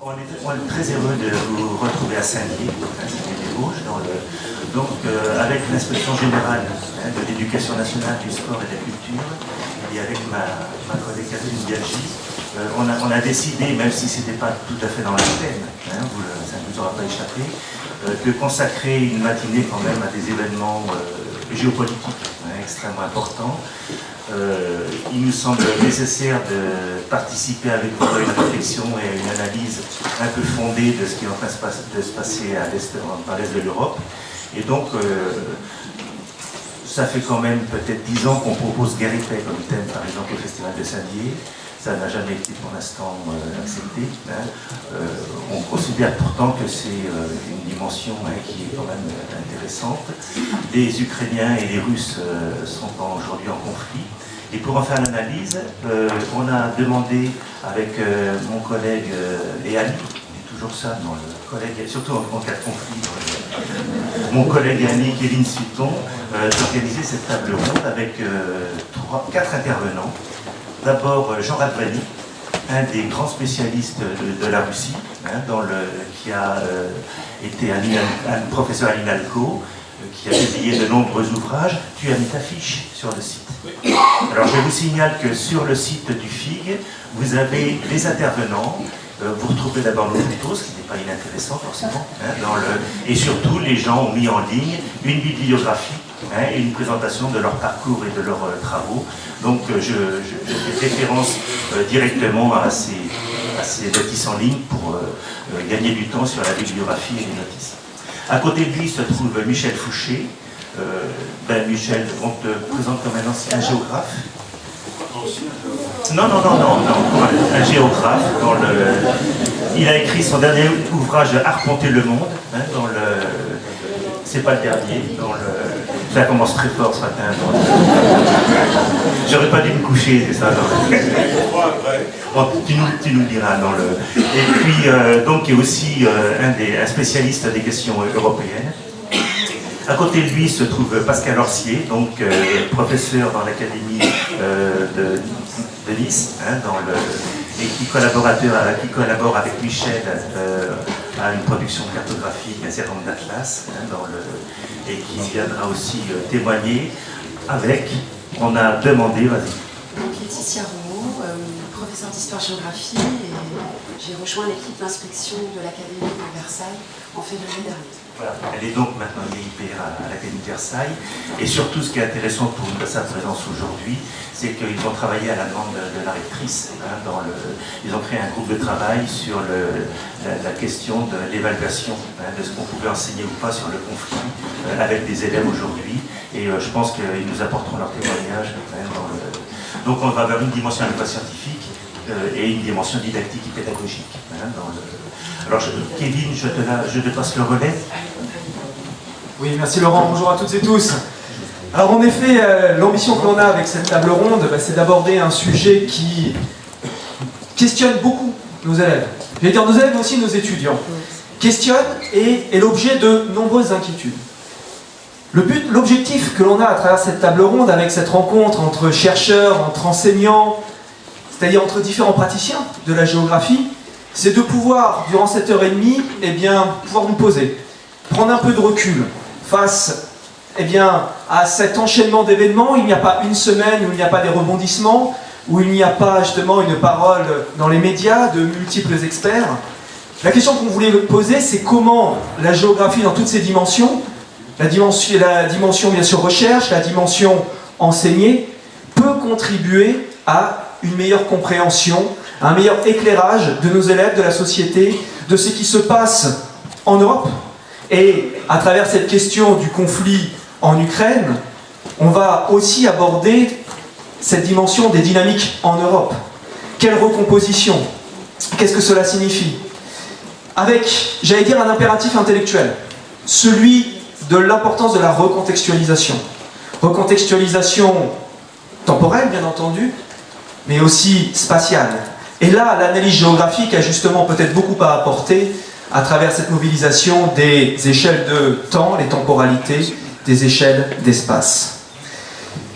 On est très heureux de vous retrouver à Saint-Dié, à Saint-Dié-des-Vosges, avec l'inspection générale de l'éducation nationale, du sport et de la culture, et avec ma collègue Catherine Biaggi. On a décidé, même si ce n'était pas tout à fait dans la thème, ça ne vous aura pas échappé, de consacrer une matinée quand même à des événements géopolitiques extrêmement importants. Il nous semble nécessaire de participer avec vous à une réflexion et à une analyse un peu fondée de ce qui est en train de se passer à l'est de l'Europe. Et donc, ça fait quand même peut-être 10 ans qu'on propose guerre et paix comme thème, par exemple, au Festival de Saint-Dié. Ça n'a jamais été pour l'instant accepté. On considère pourtant que c'est une dimension qui est quand même intéressante. Les Ukrainiens et les Russes sont aujourd'hui en conflit. Et pour en faire l'analyse, on a demandé avec mon collègue et ami, toujours ça dans le collègue, surtout en cas de conflit, mon collègue et ami Kevin Sutton, d'organiser cette table ronde avec 4 intervenants. D'abord Jean Radvani, un des grands spécialistes de la Russie, qui a été un professeur à l'INALCO, qui a publié de nombreux ouvrages. Tu as mis ta fiche sur le site. Alors je vous signale que sur le site du FIG, vous avez les intervenants. Vous retrouvez d'abord nos photos, ce qui n'est pas inintéressant forcément. Et surtout, les gens ont mis en ligne une bibliographie et une présentation de leur parcours et de leurs travaux. Donc je fais référence directement à ces notices en ligne pour gagner du temps sur la bibliographie et les notices. À côté de lui se trouve Michel Fouché. Michel, on te présente comme un ancien géographe. Non, un géographe. Il a écrit son dernier ouvrage Arpenter le monde. C'est pas le dernier. Ça commence très fort ce matin. J'aurais pas dû me coucher, c'est ça. Bon, tu nous le diras. Et puis, donc, il est aussi un spécialiste des questions européennes. À côté de lui se trouve Pascal Orsier, donc professeur dans l'académie de Nice, et qui collabore avec Michel à une production cartographique, un certain nombre d'atlas, et qui viendra aussi témoigner avec. On a demandé, vas-y. Donc Laetitia Rouault, professeure d'histoire-géographie, et j'ai rejoint l'équipe d'inspection de l'Académie de Versailles en février dernier. Voilà. Elle est donc maintenant IPR à l'Académie de Versailles. Et surtout, ce qui est intéressant pour sa présence aujourd'hui, c'est qu'ils ont travaillé à la demande de la rectrice. Ils ont créé un groupe de travail sur la question de l'évaluation de ce qu'on pouvait enseigner ou pas sur le conflit avec des élèves aujourd'hui. Et je pense qu'ils nous apporteront leur témoignage. Donc on va vers une dimension à la fois scientifique et une dimension didactique et pédagogique. Alors Kevin, je te passe le relais. Oui, merci Laurent, bonjour à toutes et tous. Alors en effet, l'ambition que l'on a avec cette table ronde, c'est d'aborder un sujet qui questionne beaucoup nos élèves. Je vais dire nos élèves, mais aussi nos étudiants. Questionne et est l'objet de nombreuses inquiétudes. L'objectif que l'on a à travers cette table ronde, avec cette rencontre entre chercheurs, entre enseignants, c'est-à-dire entre différents praticiens de la géographie, c'est de pouvoir, durant cette heure et demie, pouvoir nous poser, prendre un peu de recul face à cet enchaînement d'événements. Il n'y a pas une semaine où il n'y a pas des rebondissements, où il n'y a pas justement une parole dans les médias de multiples experts. La question qu'on voulait poser, c'est comment la géographie dans toutes ses dimensions, la dimension bien sûr recherche, la dimension enseignée, peut contribuer à une meilleure compréhension, un meilleur éclairage de nos élèves, de la société, de ce qui se passe en Europe. Et à travers cette question du conflit en Ukraine, on va aussi aborder cette dimension des dynamiques en Europe. Quelle recomposition? Qu'est-ce que cela signifie? Avec, j'allais dire, un impératif intellectuel, celui de l'importance de la recontextualisation. Recontextualisation temporelle, bien entendu, mais aussi spatiale. Et là, l'analyse géographique a justement peut-être beaucoup à apporter à travers cette mobilisation des échelles de temps, les temporalités, des échelles d'espace.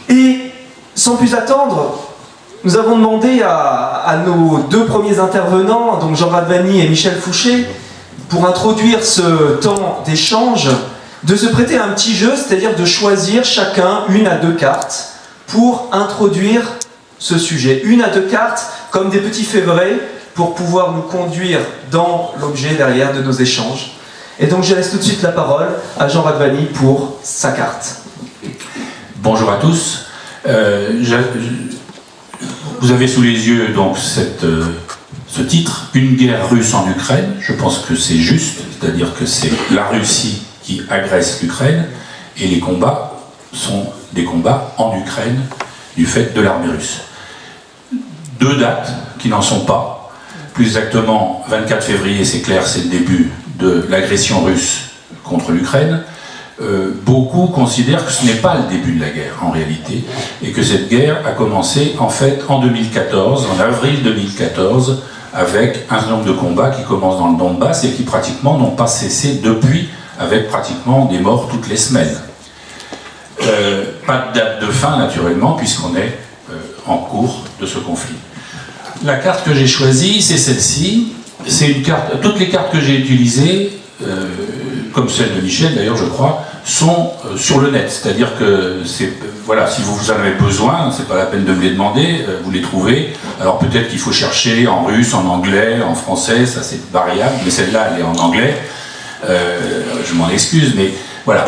Et sans plus attendre, nous avons demandé à nos deux premiers intervenants, donc Jean Radvani et Michel Fouché, pour introduire ce temps d'échange, de se prêter à un petit jeu, c'est-à-dire de choisir chacun 1 à 2 cartes pour introduire ce sujet. 1 à 2 cartes comme des petits févrés pour pouvoir nous conduire dans l'objet derrière de nos échanges. Et donc je laisse tout de suite la parole à Jean Radvani pour sa carte. Bonjour à tous. Vous avez sous les yeux donc ce titre, Une guerre russe en Ukraine. Je pense que c'est juste, c'est-à-dire que c'est la Russie qui agresse l'Ukraine et les combats sont des combats en Ukraine du fait de l'armée russe. 2 dates qui n'en sont pas. Plus exactement, 24 février, c'est clair, c'est le début de l'agression russe contre l'Ukraine. Beaucoup considèrent que ce n'est pas le début de la guerre en réalité, et que cette guerre a commencé en fait en 2014, en avril 2014, avec un certain nombre de combats qui commencent dans le Donbass et qui pratiquement n'ont pas cessé depuis, avec pratiquement des morts toutes les semaines. Pas de date de fin naturellement, puisqu'on est en cours de ce conflit. La carte que j'ai choisie, c'est celle-ci. C'est une carte. Toutes les cartes que j'ai utilisées, comme celle de Michel d'ailleurs, je crois, sont sur le net. C'est-à-dire que voilà, si vous en avez besoin, c'est pas la peine de me les demander, vous les trouvez. Alors peut-être qu'il faut chercher en russe, en anglais, en français, ça c'est variable, mais celle-là elle est en anglais. Je m'en excuse, mais voilà.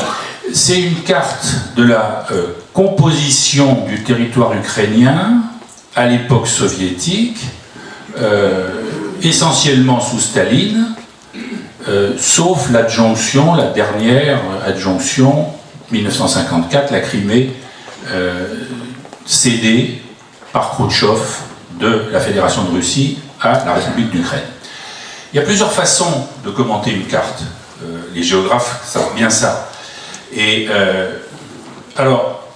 C'est une carte de la composition du territoire ukrainien à l'époque soviétique, essentiellement sous Staline, sauf l'adjonction, la dernière adjonction, 1954, la Crimée, cédée par Khrouchtchev de la Fédération de Russie à la République d'Ukraine. Il y a plusieurs façons de commenter une carte. Les géographes savent bien ça. Et alors,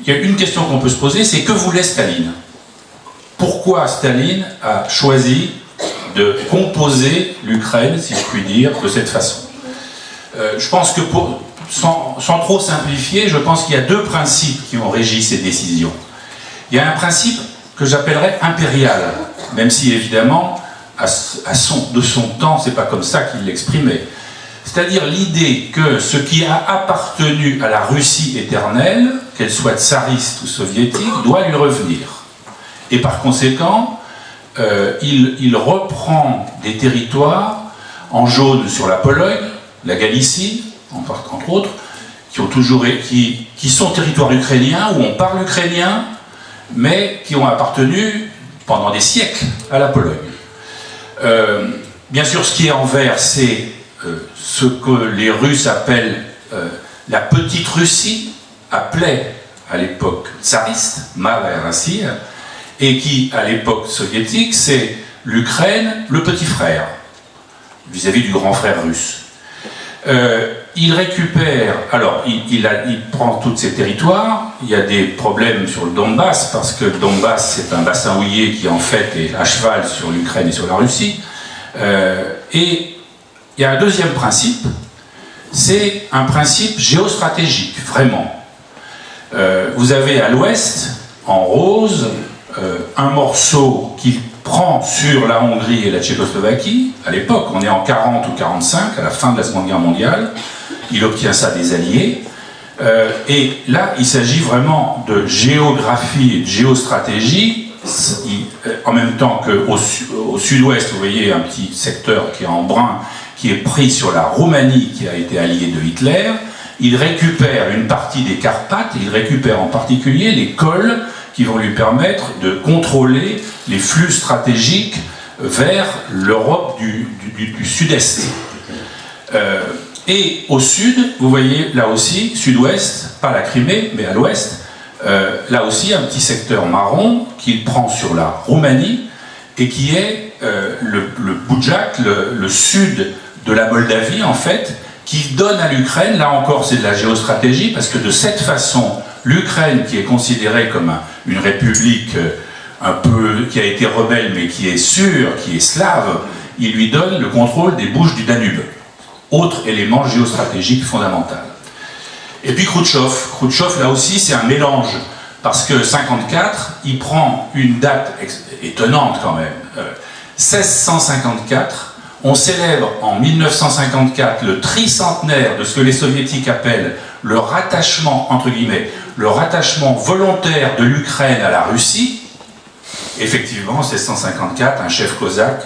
il y a une question qu'on peut se poser, c'est que voulait Staline? Pourquoi Staline a choisi de composer l'Ukraine, si je puis dire, de cette façon? Je pense que, sans trop simplifier, je pense qu'il y a 2 principes qui ont régi ces décisions. Il y a un principe que j'appellerais impérial, même si évidemment, de son temps, c'est pas comme ça qu'il l'exprimait. C'est-à-dire l'idée que ce qui a appartenu à la Russie éternelle, qu'elle soit tsariste ou soviétique, doit lui revenir. Et par conséquent, il reprend des territoires en jaune sur la Pologne, la Galicie, entre autres, qui sont territoires ukrainiens, où on parle ukrainien, mais qui ont appartenu pendant des siècles à la Pologne. Bien sûr, ce qui est en vert, c'est ce que les Russes appellent la Petite Russie, appelée à l'époque tsariste, Malaya Russie, et qui, à l'époque soviétique, c'est l'Ukraine, le petit frère, vis-à-vis du grand frère russe. Il récupère, alors il prend tous ces territoires. Il y a des problèmes sur le Donbass, parce que le Donbass c'est un bassin houiller qui en fait est à cheval sur l'Ukraine et sur la Russie. Et il y a un deuxième principe, c'est un principe géostratégique, vraiment. Vous avez à l'ouest, en rose, un morceau qu'il prend sur la Hongrie et la Tchécoslovaquie. À l'époque, on est en 40 ou 45, à la fin de la Seconde Guerre mondiale. Il obtient ça des Alliés. Et là, il s'agit vraiment de géographie et de géostratégie. En même temps qu'au sud-ouest, vous voyez un petit secteur qui est en brun, qui est pris sur la Roumanie, qui a été alliée de Hitler. Il récupère une partie des Carpates, il récupère en particulier les cols qui vont lui permettre de contrôler les flux stratégiques vers l'Europe du sud-est. Et au sud, vous voyez là aussi, sud-ouest, pas la Crimée, mais à l'ouest, là aussi un petit secteur marron qu'il prend sur la Roumanie et qui est le Boudjak, le sud de la Moldavie en fait, qui donne à l'Ukraine, là encore c'est de la géostratégie, parce que de cette façon, l'Ukraine qui est considérée comme une république un peu, qui a été rebelle mais qui est sûre, qui est slave, il lui donne le contrôle des bouches du Danube. Autre élément géostratégique fondamental. Et puis Khrouchtchev, là aussi c'est un mélange Parce que 54, il prend une date étonnante quand même. 1654, on célèbre en 1954 le tricentenaire de ce que les soviétiques appellent le rattachement, entre guillemets, le rattachement volontaire de l'Ukraine à la Russie. Effectivement, en 1654, un chef cosaque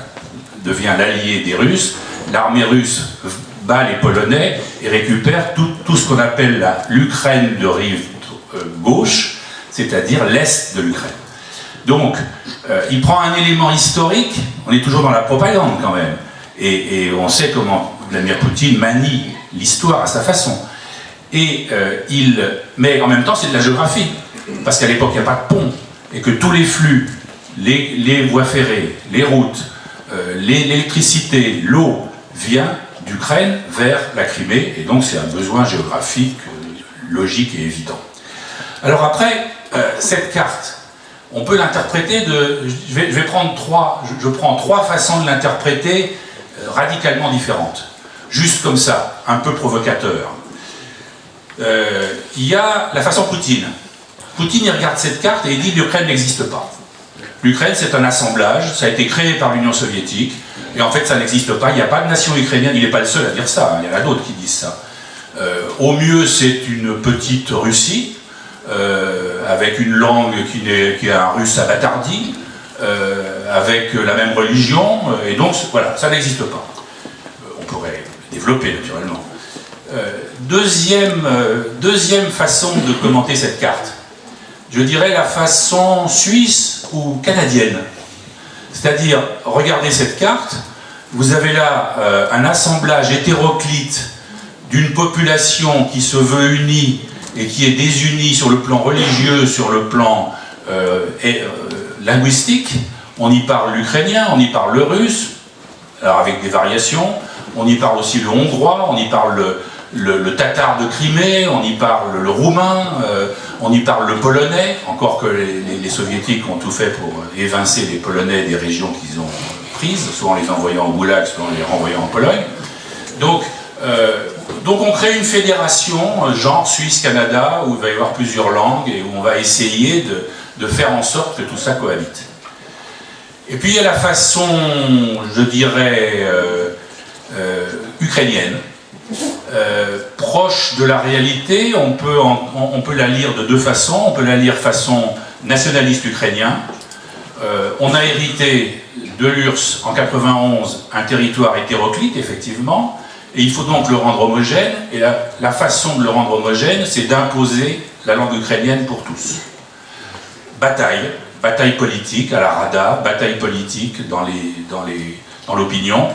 devient l'allié des Russes. L'armée russe bat les Polonais et récupère tout ce qu'on appelle l'Ukraine de rive gauche, c'est-à-dire l'est de l'Ukraine. Donc, il prend un élément historique, on est toujours dans la propagande quand même, et on sait comment Vladimir Poutine manie l'histoire à sa façon. Mais en même temps, c'est de la géographie, parce qu'à l'époque, il n'y a pas de pont, et que tous les flux, les voies ferrées, les routes, l'électricité, l'eau, vient d'Ukraine vers la Crimée, et donc c'est un besoin géographique logique et évident. Alors après, cette carte, on peut l'interpréter je prends trois façons de l'interpréter radicalement différentes. Juste comme ça, un peu provocateur. Il y a la façon Poutine. Poutine, il regarde cette carte et il dit l'Ukraine n'existe pas. L'Ukraine, c'est un assemblage, ça a été créé par l'Union soviétique, et en fait, ça n'existe pas, il n'y a pas de nation ukrainienne, il n'est pas le seul à dire ça, il y en a d'autres qui disent ça. Au mieux, c'est une petite Russie, avec une langue qui est un russe abattardi, avec la même religion, et donc, voilà, ça n'existe pas. On pourrait le développer, naturellement. Deuxième façon de commenter cette carte, je dirais la façon suisse ou canadienne. C'est-à-dire, regardez cette carte, vous avez là un assemblage hétéroclite d'une population qui se veut unie et qui est désunie sur le plan religieux, sur le plan linguistique. On y parle l'ukrainien, on y parle le russe, alors avec des variations, on y parle aussi le hongrois, on y parle le tatar de Crimée, on y parle le roumain, on y parle le polonais, encore que les soviétiques ont tout fait pour évincer les polonais des régions qu'ils ont prises, soit en les envoyant au goulag, soit en les renvoyant en Pologne. Donc on crée une fédération, genre Suisse-Canada, où il va y avoir plusieurs langues et où on va essayer de faire en sorte que tout ça cohabite. Et puis il y a la façon, je dirais, ukrainienne, proche de la réalité. On peut la lire de deux façons. On peut la lire façon nationaliste ukrainien. On a hérité de l'URSS en 91 un territoire hétéroclite, effectivement, et il faut donc le rendre homogène, et la façon de le rendre homogène, c'est d'imposer la langue ukrainienne pour tous. Bataille politique à la Rada, bataille politique dans l'opinion,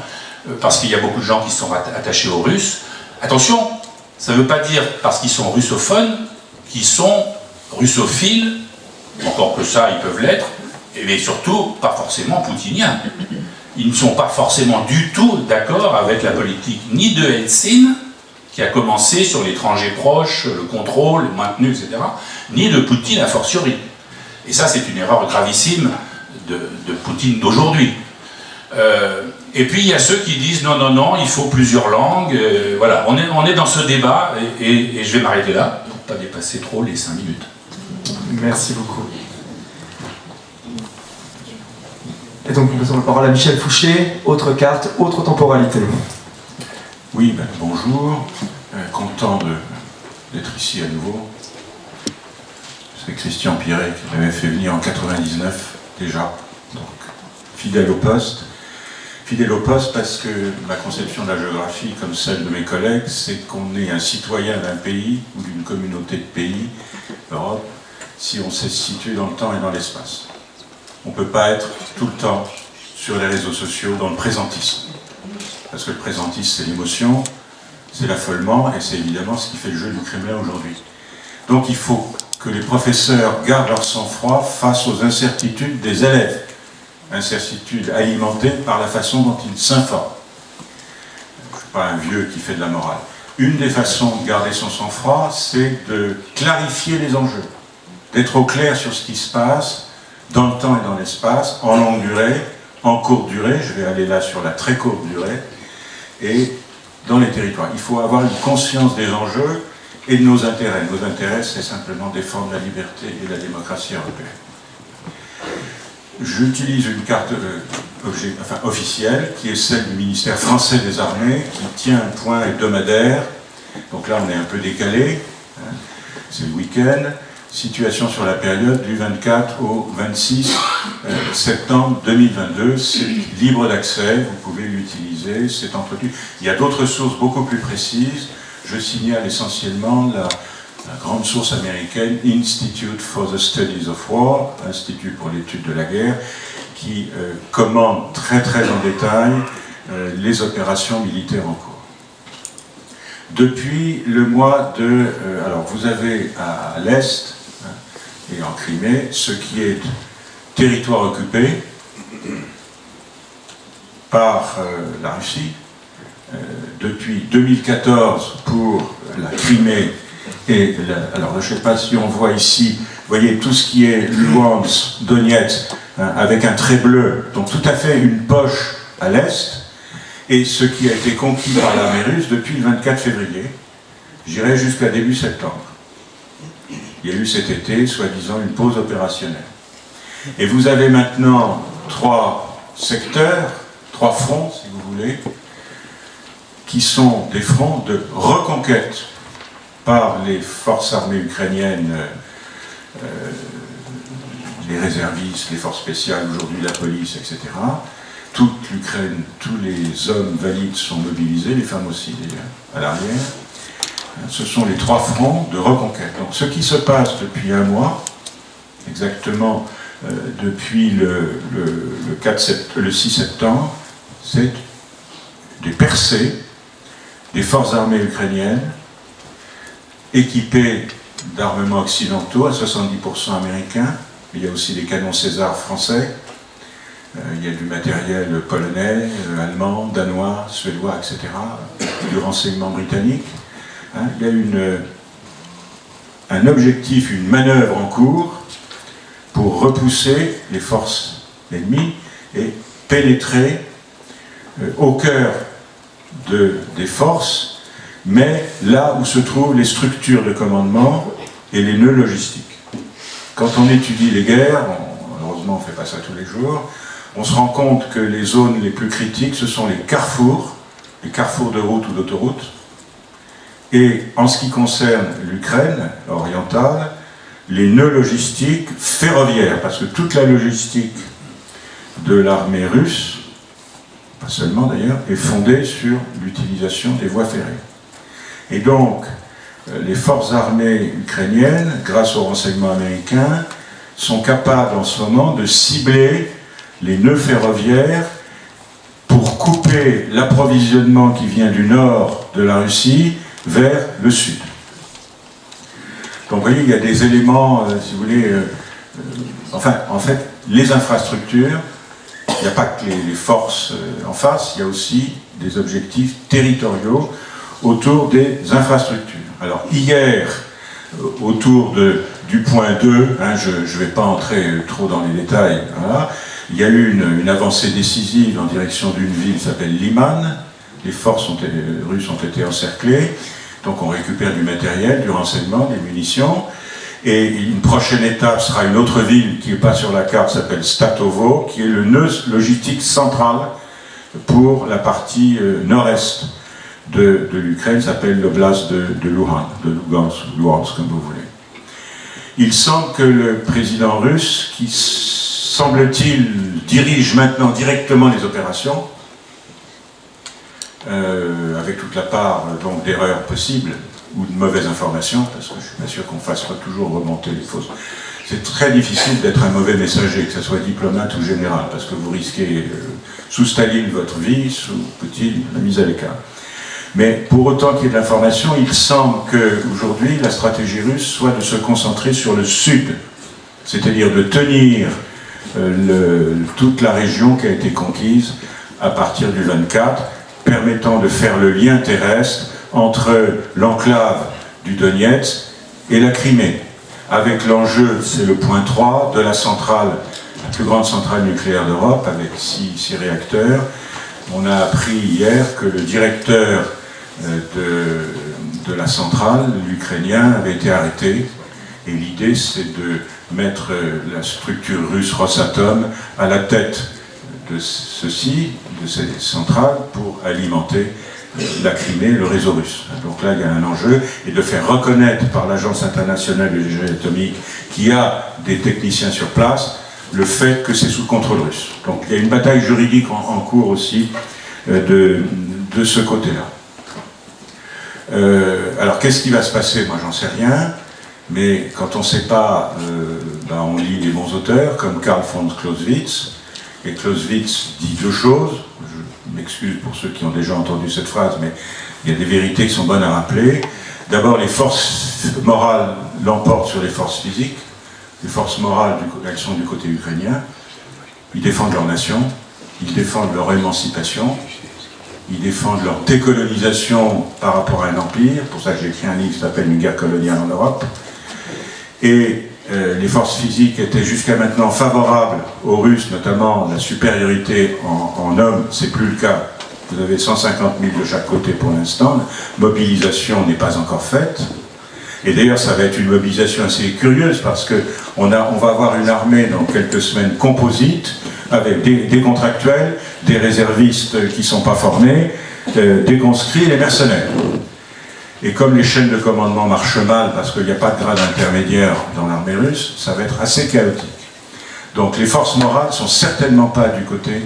parce qu'il y a beaucoup de gens qui sont attachés aux Russes. Attention, ça ne veut pas dire, parce qu'ils sont russophones, qu'ils sont russophiles, encore que ça, ils peuvent l'être, mais surtout, pas forcément poutiniens. Ils ne sont pas forcément du tout d'accord avec la politique ni de Helsinki, qui a commencé sur l'étranger proche, le contrôle, le maintenu, etc., ni de Poutine a fortiori. Et ça, c'est une erreur gravissime de Poutine d'aujourd'hui. Et puis il y a ceux qui disent non, non, non, il faut plusieurs langues. Voilà, on est dans ce débat et je vais m'arrêter là pour ne pas dépasser trop les 5 minutes. Merci beaucoup. Et donc nous passons la parole à Michel Fouché, autre carte, autre temporalité. Oui, bonjour, content d'être ici à nouveau. C'est Christian Piret qui m'avait fait venir en 99 déjà, donc fidèle au poste. Fidèle au poste parce que ma conception de la géographie, comme celle de mes collègues, c'est qu'on est un citoyen d'un pays ou d'une communauté de pays, l'Europe, si on sait se situer dans le temps et dans l'espace. On ne peut pas être tout le temps sur les réseaux sociaux dans le présentisme. Parce que le présentisme, c'est l'émotion, c'est l'affolement, et c'est évidemment ce qui fait le jeu du Kremlin aujourd'hui. Donc il faut que les professeurs gardent leur sang-froid face aux incertitudes des élèves. Incertitudes alimentées par la façon dont ils s'informent. Je ne suis pas un vieux qui fait de la morale. Une des façons de garder son sang-froid, c'est de clarifier les enjeux, d'être au clair sur ce qui se passe dans le temps et dans l'espace, en longue durée, en courte durée, je vais aller là sur la très courte durée, et dans les territoires. Il faut avoir une conscience des enjeux et de nos intérêts. Nos intérêts, c'est simplement défendre la liberté et la démocratie européenne. J'utilise une carte officielle qui est celle du ministère français des Armées qui tient un point hebdomadaire. Donc là, on est un peu décalé. Hein, c'est le week-end. Situation sur la période du 24 au 26 septembre 2022. C'est libre d'accès, vous pouvez l'utiliser, c'est entretenu. Il y a d'autres sources beaucoup plus précises. Je signale essentiellement la grande source américaine, Institute for the Studies of War, Institut pour l'étude de la guerre, qui commande très en détail les opérations militaires en cours. Depuis le mois de... alors vous avez à l'Est, et en Crimée, ce qui est territoire occupé par la Russie, depuis 2014 pour la Crimée et alors je ne sais pas si on voit ici, vous voyez tout ce qui est Luhansk, Donetsk, avec un trait bleu, donc tout à fait une poche à l'est, et ce qui a été conquis par l'armée russe depuis le 24 février, j'irai jusqu'à début septembre. Il y a eu cet été, soi-disant, une pause opérationnelle. Et vous avez maintenant 3 secteurs, 3 fronts, si vous voulez, qui sont des fronts de reconquête par les forces armées ukrainiennes, les réservistes, les forces spéciales, aujourd'hui la police, etc. Toute l'Ukraine, tous les hommes valides sont mobilisés, les femmes aussi d'ailleurs, à l'arrière. Ce sont les 3 fronts de reconquête. Donc ce qui se passe depuis un mois, exactement depuis le 6 septembre, c'est des percées des forces armées ukrainiennes équipées d'armements occidentaux, à 70% américains. Il y a aussi des canons César français. Il y a du matériel polonais, allemand, danois, suédois, etc. Du renseignement britannique. Il y a un objectif, une manœuvre en cours pour repousser les forces ennemies et pénétrer au cœur des forces, mais là où se trouvent les structures de commandement et les nœuds logistiques. Quand on étudie les guerres, malheureusement on ne fait pas ça tous les jours, on se rend compte que les zones les plus critiques, ce sont les carrefours de route ou d'autoroute. Et en ce qui concerne l'Ukraine orientale, les nœuds logistiques ferroviaires, parce que toute la logistique de l'armée russe, pas seulement d'ailleurs, est fondée sur l'utilisation des voies ferrées. Et donc, les forces armées ukrainiennes, grâce au renseignement américain, sont capables en ce moment de cibler les nœuds ferroviaires pour couper l'approvisionnement qui vient du nord de la Russie vers le sud. Donc vous voyez, il y a des éléments, si vous voulez, enfin, en fait, les infrastructures, il n'y a pas que les forces en face, il y a aussi des objectifs territoriaux autour des infrastructures. Alors hier, autour du point 2, je ne vais pas entrer trop dans les détails, voilà, il y a eu une avancée décisive en direction d'une ville qui s'appelle Liman. Les forces russes ont été encerclées, donc on récupère du matériel, du renseignement, des munitions, et une prochaine étape sera une autre ville qui n'est pas sur la carte, s'appelle Statovo, qui est le nœud logistique central pour la partie nord-est de l'Ukraine, s'appelle l'oblast de Luhansk, comme vous voulez. Il semble que le président russe, qui semble-t-il dirige maintenant directement les opérations, avec toute la part donc d'erreurs possibles ou de mauvaises informations, parce que je ne suis pas sûr qu'on fasse toujours remonter les fausses. C'est très difficile d'être un mauvais messager, que ce soit diplomate ou général, parce que vous risquez sous Staline votre vie, sous Poutine la mise à l'écart. Mais pour autant qu'il y ait de l'information, il semble qu'aujourd'hui la stratégie russe soit de se concentrer sur le sud, c'est-à-dire de tenir toute la région qui a été conquise à partir du 24, permettant de faire le lien terrestre entre l'enclave du Donetsk et la Crimée, avec l'enjeu, c'est le point 3, de la centrale, la plus grande centrale nucléaire d'Europe, avec 6 réacteurs. On a appris hier que le directeur de la centrale, l'Ukrainien, avait été arrêté. Et l'idée, c'est de mettre la structure russe Rosatom à la tête de ceci, de cette centrale, pour alimenter la Crimée, le réseau russe. Donc là, il y a un enjeu, et de faire reconnaître par l'Agence internationale de l'énergie atomique, qui a des techniciens sur place, le fait que c'est sous contrôle russe. Donc il y a une bataille juridique en cours aussi de ce côté-là. Alors qu'est-ce qui va se passer? Moi, j'en sais rien. Mais quand on ne sait pas, on lit les bons auteurs, comme Karl von Clausewitz. Et Clausewitz dit deux choses. Je m'excuse pour ceux qui ont déjà entendu cette phrase, mais il y a des vérités qui sont bonnes à rappeler. D'abord, les forces morales l'emportent sur les forces physiques. Les forces morales, elles sont du côté ukrainien. Ils défendent leur nation, ils défendent leur émancipation, ils défendent leur décolonisation par rapport à un empire. Pour ça que j'ai écrit un livre qui s'appelle « Une guerre coloniale en Europe ». Et les forces physiques étaient jusqu'à maintenant favorables aux Russes, notamment la supériorité en hommes, c'est plus le cas. Vous avez 150 000 de chaque côté pour l'instant, la mobilisation n'est pas encore faite. Et d'ailleurs, ça va être une mobilisation assez curieuse, parce qu'on va avoir une armée dans quelques semaines composite, avec des contractuels, des réservistes qui ne sont pas formés, des conscrits et des mercenaires. Et comme les chaînes de commandement marchent mal, parce qu'il n'y a pas de grade intermédiaire dans l'armée russe, ça va être assez chaotique. Donc les forces morales ne sont certainement pas du côté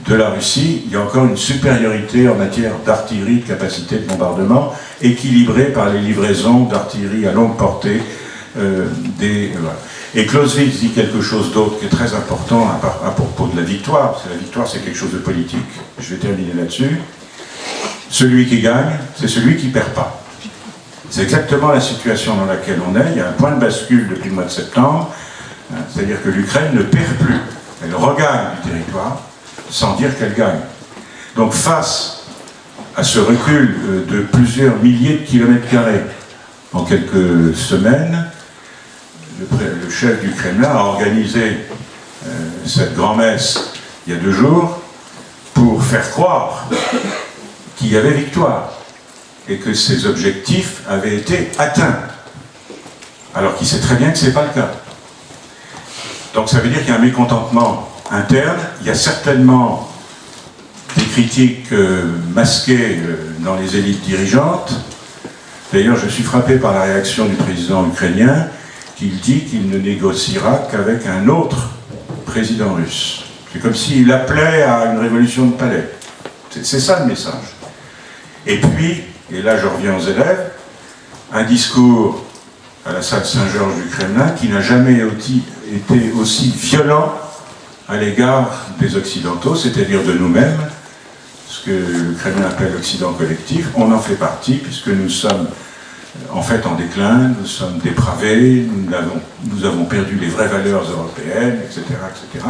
de la Russie. Il y a encore une supériorité en matière d'artillerie, de capacité de bombardement, équilibrée par les livraisons d'artillerie à longue portée. Voilà. Et Clausewitz dit quelque chose d'autre qui est très important à propos de la victoire, parce que la victoire c'est quelque chose de politique. Je vais terminer là-dessus. Celui qui gagne, c'est celui qui ne perd pas. C'est exactement la situation dans laquelle on est. Il y a un point de bascule depuis le mois de septembre, c'est-à-dire que l'Ukraine ne perd plus. Elle regagne du territoire sans dire qu'elle gagne. Donc face à ce recul de plusieurs milliers de kilomètres carrés en quelques semaines, le chef du Kremlin a organisé cette grand-messe il y a 2 jours pour faire croire qu'il y avait victoire et que ses objectifs avaient été atteints, alors qu'il sait très bien que ce n'est pas le cas. Donc ça veut dire qu'il y a un mécontentement interne, il y a certainement des critiques masquées dans les élites dirigeantes. D'ailleurs, je suis frappé par la réaction du président ukrainien, qui dit qu'il ne négociera qu'avec un autre président russe. C'est comme s'il appelait à une révolution de palais. C'est ça le message. Et puis, et là je reviens aux élèves, un discours à la salle Saint-Georges du Kremlin qui n'a jamais été aussi violent à l'égard des Occidentaux, c'est-à-dire de nous-mêmes, ce que le Kremlin appelle l'Occident collectif. On en fait partie, puisque nous sommes en fait en déclin, nous sommes dépravés, nous avons perdu les vraies valeurs européennes, etc., etc.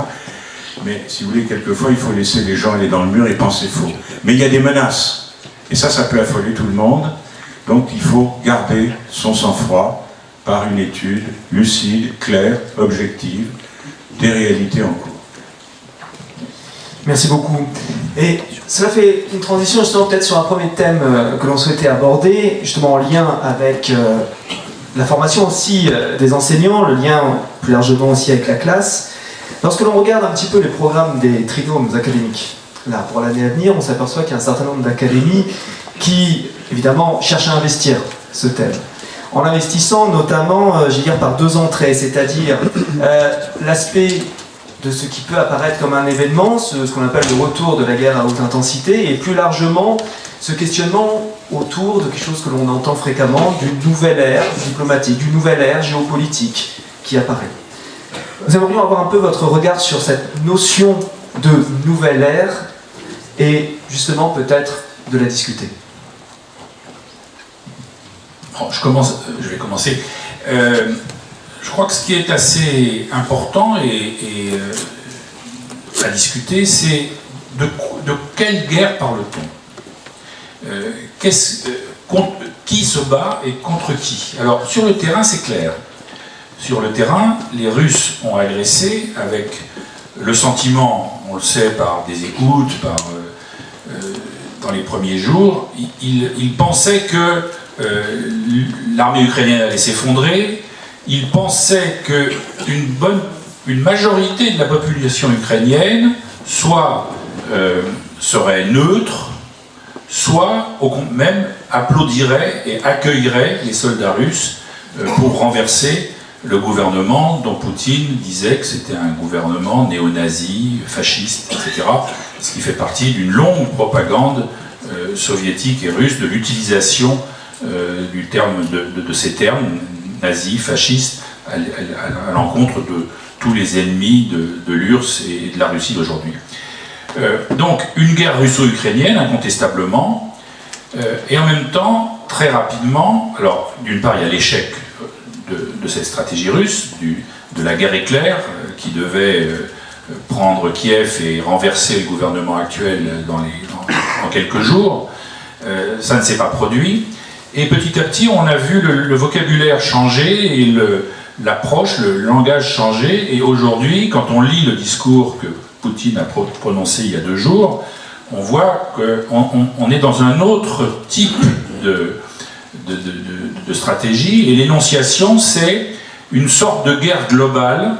Mais si vous voulez, quelquefois, il faut laisser les gens aller dans le mur et penser faux. Mais il y a des menaces. Et ça peut affoler tout le monde. Donc il faut garder son sang-froid par une étude lucide, claire, objective, des réalités en cours. Merci beaucoup. Et cela fait une transition justement peut-être sur un premier thème que l'on souhaitait aborder, justement en lien avec la formation aussi des enseignants, le lien plus largement aussi avec la classe. Lorsque l'on regarde un petit peu les programmes des trinômes académiques, là, pour l'année à venir, on s'aperçoit qu'il y a un certain nombre d'académies qui, évidemment, cherchent à investir ce thème. En investissant notamment, je vais dire, par 2 entrées, c'est-à-dire l'aspect de ce qui peut apparaître comme un événement, ce qu'on appelle le retour de la guerre à haute intensité, et plus largement, ce questionnement autour de quelque chose que l'on entend fréquemment, d'une nouvelle ère diplomatique, d'une nouvelle ère géopolitique qui apparaît. Nous aimerions avoir un peu votre regard sur cette notion de nouvelle ère et justement peut-être de la discuter. Je vais commencer. Je crois que ce qui est assez important et à discuter, c'est de quelle guerre parle-t-on ? Qui se bat et contre qui ? Alors, sur le terrain, c'est clair. Sur le terrain, les Russes ont agressé avec le sentiment, on le sait par des écoutes, dans les premiers jours, ils pensaient que l'armée ukrainienne allait s'effondrer. Il pensait qu'une majorité de la population ukrainienne soit serait neutre, soit même applaudirait et accueillerait les soldats russes pour renverser le gouvernement dont Poutine disait que c'était un gouvernement néo-nazi, fasciste, etc. Ce qui fait partie d'une longue propagande soviétique et russe de l'utilisation de ces termes, nazis, fascistes, à l'encontre de tous les ennemis de l'URSS et de la Russie d'aujourd'hui. Donc une guerre russo-ukrainienne, incontestablement, et en même temps, très rapidement, alors d'une part il y a l'échec de cette stratégie russe, de la guerre éclair, qui devait prendre Kiev et renverser le gouvernement actuel en quelques jours. Ça ne s'est pas produit. Et petit à petit, on a vu le vocabulaire changer et l'approche, le langage changer. Et aujourd'hui, quand on lit le discours que Poutine a prononcé il y a 2 jours, on voit qu'on est dans un autre type de stratégie. Et l'énonciation, c'est une sorte de guerre globale,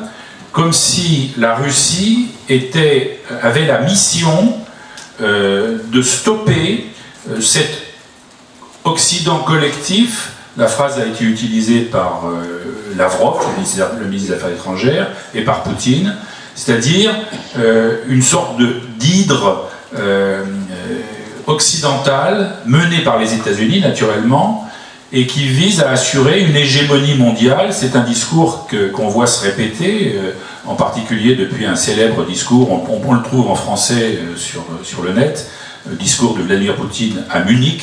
comme si la Russie avait la mission de stopper cet Occident collectif. La phrase a été utilisée par Lavrov, le ministre des Affaires étrangères, et par Poutine, c'est-à-dire une sorte d'hydre occidentale menée par les États-Unis, naturellement, et qui vise à assurer une hégémonie mondiale. C'est un discours qu'on voit se répéter, en particulier depuis un célèbre discours, on le trouve en français sur le net, le discours de Vladimir Poutine à Munich,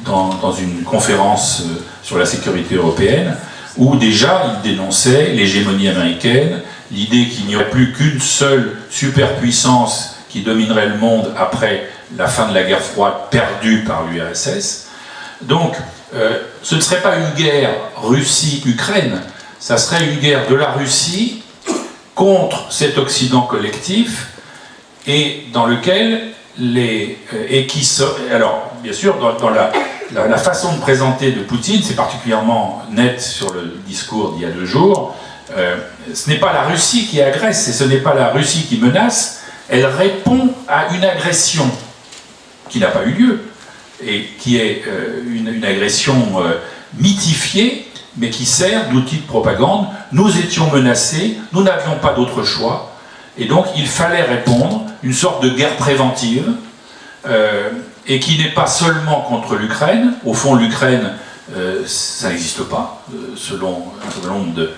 dans une conférence sur la sécurité européenne, où déjà il dénonçait l'hégémonie américaine, l'idée qu'il n'y aurait plus qu'une seule superpuissance qui dominerait le monde après la fin de la guerre froide perdue par l'URSS. Donc, ce ne serait pas une guerre Russie-Ukraine, ça serait une guerre de la Russie contre cet Occident collectif, et dans lequel alors, bien sûr, dans la façon de présenter de Poutine, c'est particulièrement net sur le discours d'il y a 2 jours, ce n'est pas la Russie qui agresse, et ce n'est pas la Russie qui menace, elle répond à une agression qui n'a pas eu lieu, et qui est une agression mythifiée, mais qui sert d'outil de propagande. Nous étions menacés, nous n'avions pas d'autre choix, et donc il fallait répondre, une sorte de guerre préventive, et qui n'est pas seulement contre l'Ukraine. Au fond, l'Ukraine, ça n'existe pas, selon un certain nombre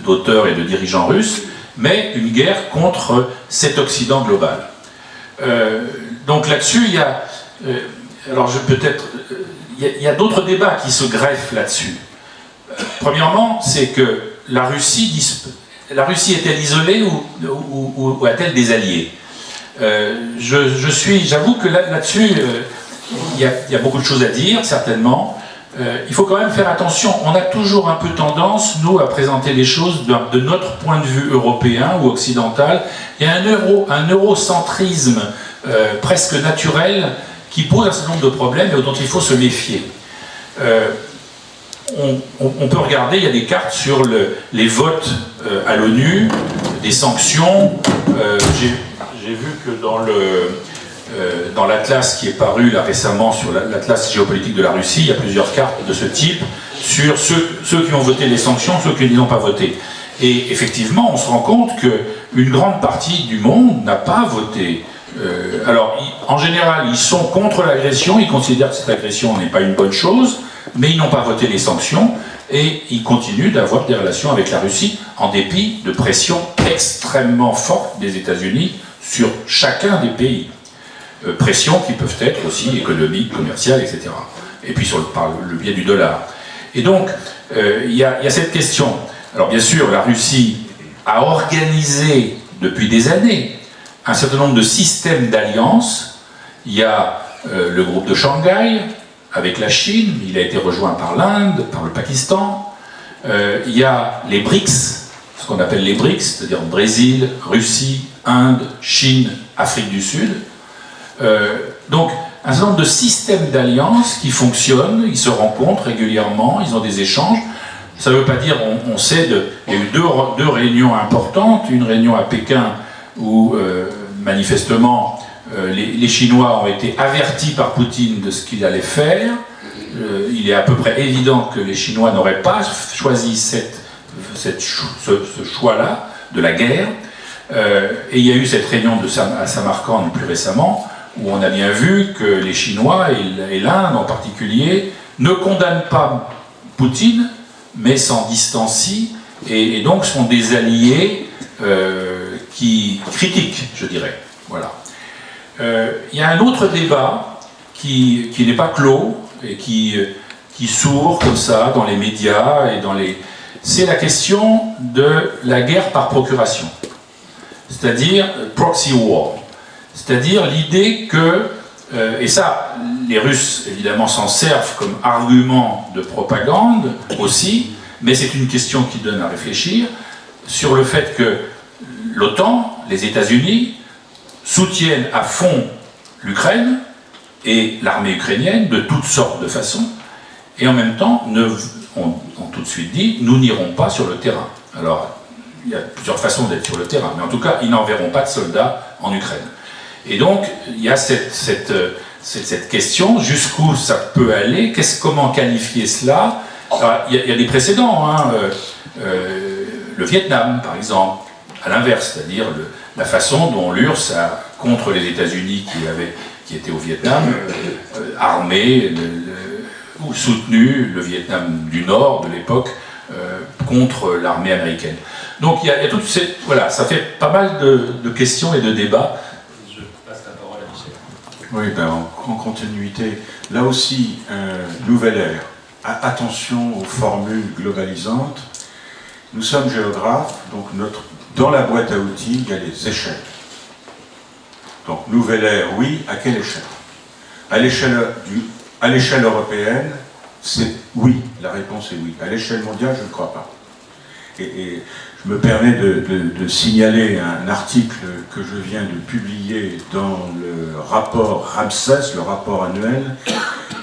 d'auteurs et de dirigeants russes, mais une guerre contre cet Occident global. Donc là-dessus, il y a... alors il y a d'autres débats qui se greffent là-dessus. Premièrement, c'est que la Russie est-elle isolée ou a-t-elle des alliés? J'avoue que là-dessus, il y a beaucoup de choses à dire, certainement. Il faut quand même faire attention. On a toujours un peu tendance, nous, à présenter les choses de notre point de vue européen ou occidental. Il y a un eurocentrisme presque naturel qui pose un certain nombre de problèmes et dont il faut se méfier. On peut regarder, il y a des cartes sur les votes à l'ONU, des sanctions. J'ai vu que dans l'atlas qui est paru là récemment, sur l'atlas géopolitique de la Russie, il y a plusieurs cartes de ce type sur ceux qui ont voté les sanctions, ceux qui n'y ont pas voté. Et effectivement, on se rend compte qu'une grande partie du monde n'a pas voté. Alors, en général, ils sont contre l'agression, ils considèrent que cette agression n'est pas une bonne chose, mais ils n'ont pas voté les sanctions, et ils continuent d'avoir des relations avec la Russie, en dépit de pressions extrêmement fortes des États-Unis sur chacun des pays. Pressions qui peuvent être aussi économiques, commerciales, etc. Et puis par le biais du dollar. Et donc, il y a cette question. Alors bien sûr, la Russie a organisé depuis des années un certain nombre de systèmes d'alliances. Il y a le groupe de Shanghai avec la Chine, il a été rejoint par l'Inde, par le Pakistan. Il y a les BRICS, ce qu'on appelle les BRICS, c'est-à-dire Brésil, Russie, Inde, Chine, Afrique du Sud. Donc un certain nombre de systèmes d'alliances qui fonctionnent, ils se rencontrent régulièrement, ils ont des échanges. Ça ne veut pas dire, on sait, il y a eu deux réunions importantes, une réunion à Pékin où manifestement les Chinois ont été avertis par Poutine de ce qu'il allait faire. Il est à peu près évident que les Chinois n'auraient pas choisi ce choix-là de la guerre. Et il y a eu cette réunion à Samarcande plus récemment, où on a bien vu que les Chinois, et l'Inde en particulier, ne condamnent pas Poutine, mais s'en distancient, et donc sont des alliés qui critiquent, je dirais. Voilà. Il y a un autre débat qui n'est pas clos, et qui sourd comme ça dans les médias, c'est la question de la guerre par procuration. C'est-à-dire proxy war. C'est-à-dire l'idée que, et ça, les Russes évidemment s'en servent comme argument de propagande aussi, mais c'est une question qui donne à réfléchir sur le fait que l'OTAN, les États-Unis, soutiennent à fond l'Ukraine et l'armée ukrainienne de toutes sortes de façons, et en même temps, ont tout de suite dit, nous n'irons pas sur le terrain. Alors, il y a plusieurs façons d'être sur le terrain, mais en tout cas, ils n'enverront pas de soldats en Ukraine. Et donc, il y a cette question, jusqu'où ça peut aller, comment qualifier cela. Alors, il y a des précédents, hein, le Vietnam, par exemple, à l'inverse, c'est-à-dire la façon dont l'URSS a, contre les États-Unis qui étaient au Vietnam, armé ou soutenu le Vietnam du Nord de l'époque contre l'armée américaine. Donc il y a toutes ces... Voilà, ça fait pas mal de questions et de débats. Je passe la parole à Michel. Oui, en continuité, là aussi, nouvelle ère. Attention aux formules globalisantes. Nous sommes géographes, donc dans la boîte à outils, il y a les échelles. Donc, nouvelle ère, oui, à quelle échelle? À l'échelle européenne, c'est oui, la réponse est oui. À l'échelle mondiale, je ne crois pas. Et je me permets de signaler un article que je viens de publier dans le rapport RAMSES, le rapport annuel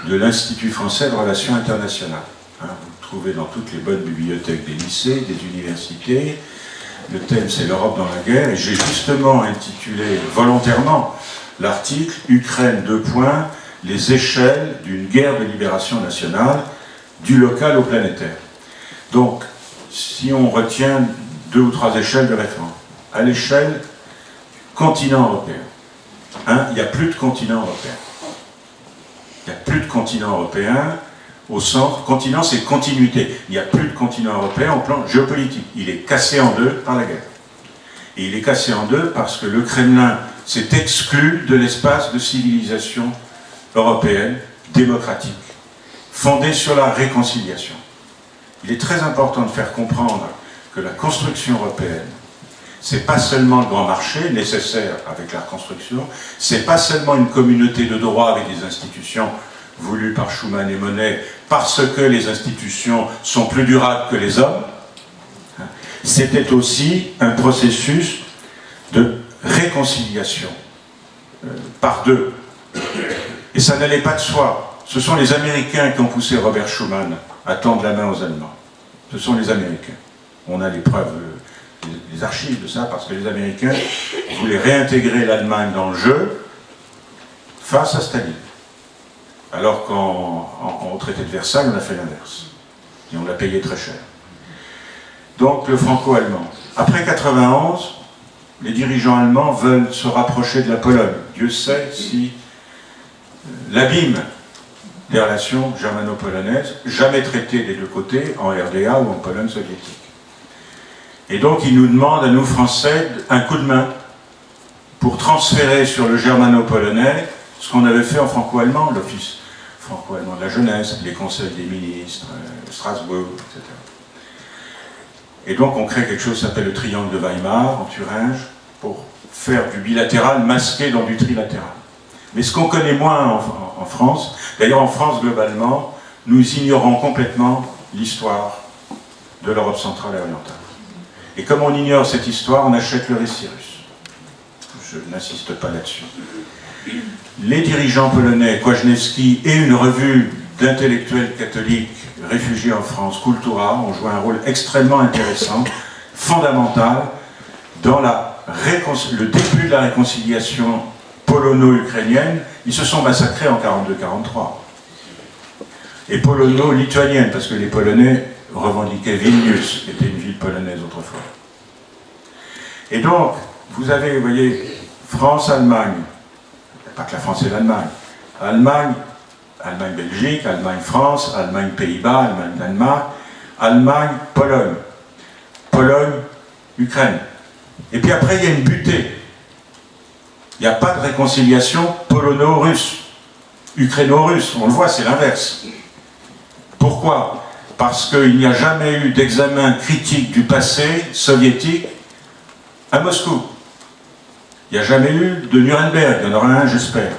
de l'Institut français de relations internationales. Vous le trouvez dans toutes les bonnes bibliothèques des lycées, des universités. Le thème, c'est l'Europe dans la guerre, et j'ai justement intitulé volontairement l'article « Ukraine, : les échelles d'une guerre de libération nationale, du local au planétaire ». Donc, si on retient 2 ou 3 échelles de référence, à l'échelle continent européen, il n'y a plus de continent européen. Il n'y a plus de continent européen au centre. Continent, c'est continuité. Il n'y a plus de continent européen au plan géopolitique. Il est cassé en deux par la guerre. Et il est cassé en deux parce que le Kremlin s'est exclu de l'espace de civilisation européenne, démocratique, fondée sur la réconciliation. Il est très important de faire comprendre que la construction européenne, c'est pas seulement le grand marché nécessaire avec la reconstruction, c'est pas seulement une communauté de droit avec des institutions voulues par Schuman et Monnet parce que les institutions sont plus durables que les hommes. C'était aussi un processus de réconciliation par deux. Et ça n'allait pas de soi. Ce sont les Américains qui ont poussé Robert Schuman à tendre la main aux Allemands. Ce sont les Américains. On a les preuves, les archives de ça, parce que les Américains voulaient réintégrer l'Allemagne dans le jeu face à Staline. Alors qu'au traité de Versailles, on a fait l'inverse. Et on l'a payé très cher. Donc le franco-allemand. Après 91, les dirigeants allemands veulent se rapprocher de la Pologne. Dieu sait si l'abîme des relations germano-polonaises, jamais traitées des deux côtés, en RDA ou en Pologne soviétique. Et donc ils nous demandent à nous Français un coup de main pour transférer sur le germano-polonais ce qu'on avait fait en franco-allemand, l'Office franco-allemand de la jeunesse, les conseils des ministres, Strasbourg, etc. Et donc on crée quelque chose qui s'appelle le triangle de Weimar, en Thuringe, pour faire du bilatéral masqué dans du trilatéral. Mais ce qu'on connaît moins en France, d'ailleurs en France globalement, nous ignorons complètement l'histoire de l'Europe centrale et orientale. Et comme on ignore cette histoire, on achète le récit russe. Je n'insiste pas là-dessus. les dirigeants polonais, Kwasniewski, et une revue d'intellectuels catholiques réfugiés en France, Kultura, ont joué un rôle extrêmement intéressant, fondamental, dans le début de la réconciliation polono-ukrainienne. Ils se sont massacrés en 42-43. Et polono-lituanienne, parce que les Polonais revendiquaient Vilnius, qui était une ville polonaise autrefois. Et donc, vous avez, vous voyez, France-Allemagne, pas que la France et l'Allemagne, Allemagne-Belgique, Allemagne-France, Allemagne-Pays-Bas, Allemagne-Danemark, Allemagne-Pologne, Pologne-Ukraine. Et puis après, il y a une butée. Il n'y a pas de réconciliation polono-russe, ukraino-russe. On le voit, c'est l'inverse. Pourquoi? Parce qu'il n'y a jamais eu d'examen critique du passé soviétique à Moscou. Il n'y a jamais eu de Nuremberg, il y en aura un, j'espère.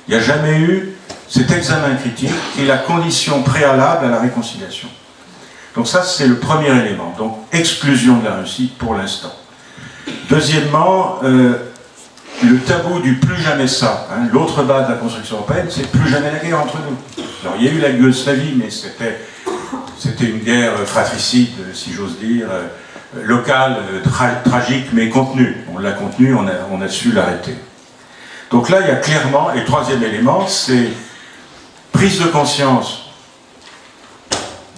Il n'y a jamais eu cet examen critique qui est la condition préalable à la réconciliation. Donc ça, c'est le premier élément. Donc, exclusion de la Russie pour l'instant. Deuxièmement, le tabou du plus jamais ça. Hein, l'autre base de la construction européenne, c'est plus jamais la guerre entre nous. Alors, il y a eu la Yougoslavie, mais c'était une guerre fratricide, si j'ose dire, locale, tragique, mais contenue. On l'a contenue, on a su l'arrêter. Donc là, il y a clairement, et le troisième élément, c'est prise de conscience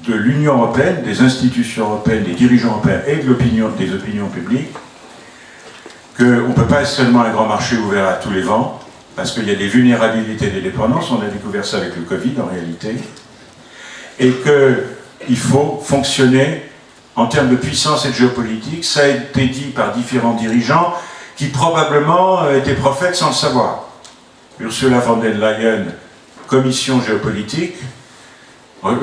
de l'Union européenne, des institutions européennes, des dirigeants européens et des opinions publiques, qu'on ne peut pas être seulement un grand marché ouvert à tous les vents, parce qu'il y a des vulnérabilités des dépendances, on a découvert ça avec le Covid en réalité, et qu'il faut fonctionner en termes de puissance et de géopolitique. Ça a été dit par différents dirigeants qui probablement étaient prophètes sans le savoir. Ursula von der Leyen, commission géopolitique.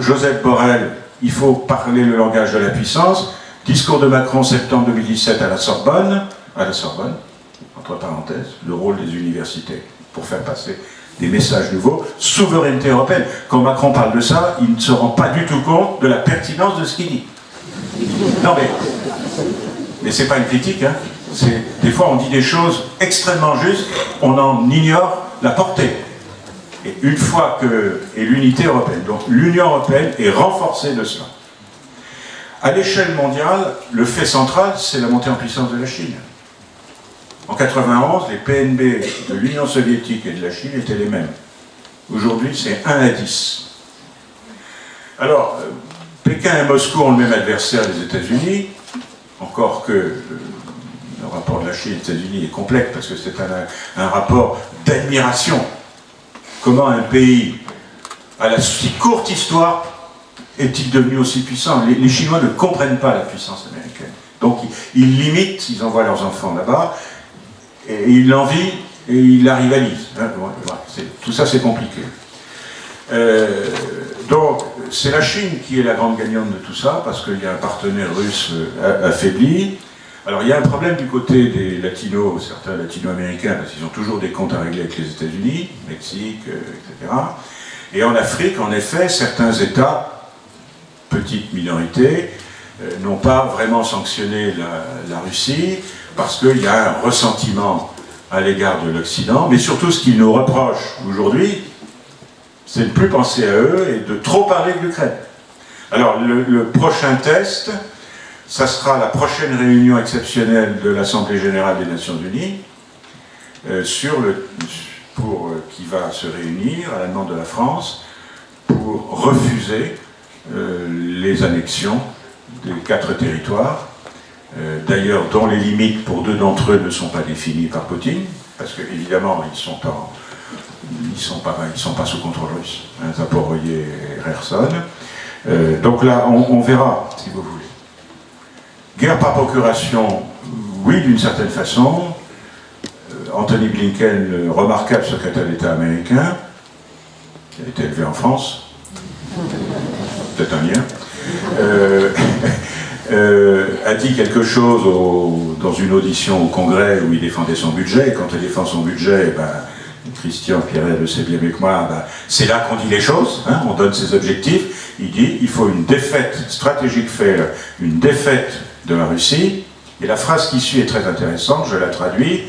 Joseph Borrell, il faut parler le langage de la puissance. Discours de Macron, septembre 2017 à la Sorbonne, entre parenthèses, le rôle des universités pour faire passer des messages nouveaux. Souveraineté européenne. Quand Macron parle de ça, il ne se rend pas du tout compte de la pertinence de ce qu'il dit. Non mais c'est pas une critique, hein. Des fois on dit des choses extrêmement justes, on en ignore la portée. Et une fois et l'unité européenne. Donc l'Union européenne est renforcée de cela. À l'échelle mondiale, le fait central, c'est la montée en puissance de la Chine. En 91, les PNB de l'Union soviétique et de la Chine étaient les mêmes. Aujourd'hui, c'est 1 à 10. Alors, Pékin et Moscou ont le même adversaire, les États-Unis, encore que le rapport de la Chine et des États-Unis est complexe, parce que c'est un rapport d'admiration. Comment un pays, à la si courte histoire, est-il devenu aussi puissant? Les Chinois ne comprennent pas la puissance américaine. Donc ils limitent, ils envoient leurs enfants là-bas, et ils l'envient, et ils la rivalisent. Hein, tout ça, c'est compliqué. Donc, c'est la Chine qui est la grande gagnante de tout ça, parce qu'il y a un partenaire russe affaibli. Alors, il y a un problème du côté des latinos, certains latino-américains, parce qu'ils ont toujours des comptes à régler avec les États-Unis, Mexique, etc. Et en Afrique, en effet, certains États, petites minorités, n'ont pas vraiment sanctionné la Russie, parce qu'il y a un ressentiment à l'égard de l'Occident, mais surtout ce qu'ils nous reprochent aujourd'hui, c'est de ne plus penser à eux et de trop parler de l'Ukraine. Alors, le prochain test, ça sera la prochaine réunion exceptionnelle de l'Assemblée Générale des Nations Unies, qui va se réunir à la demande de la France pour refuser les annexions des 4 territoires, d'ailleurs dont les limites pour 2 d'entre eux ne sont pas définies par Poutine, parce qu'évidemment ils sont pas sous contrôle russe, hein, Zaporozhye et Kherson. Donc là, on verra, si vous voulez. Guerre par procuration, oui, d'une certaine façon. Anthony Blinken, le remarquable secrétaire d'État américain, qui a été élevé en France, peut-être un lien, a dit quelque chose dans une audition au Congrès où il défendait son budget. Et quand il défend son budget, Christian Pierret le sait bien mieux que moi, c'est là qu'on dit les choses, hein, on donne ses objectifs. Il dit il faut une défaite stratégique, faire une défaite de la Russie. Et la phrase qui suit est très intéressante, je la traduis.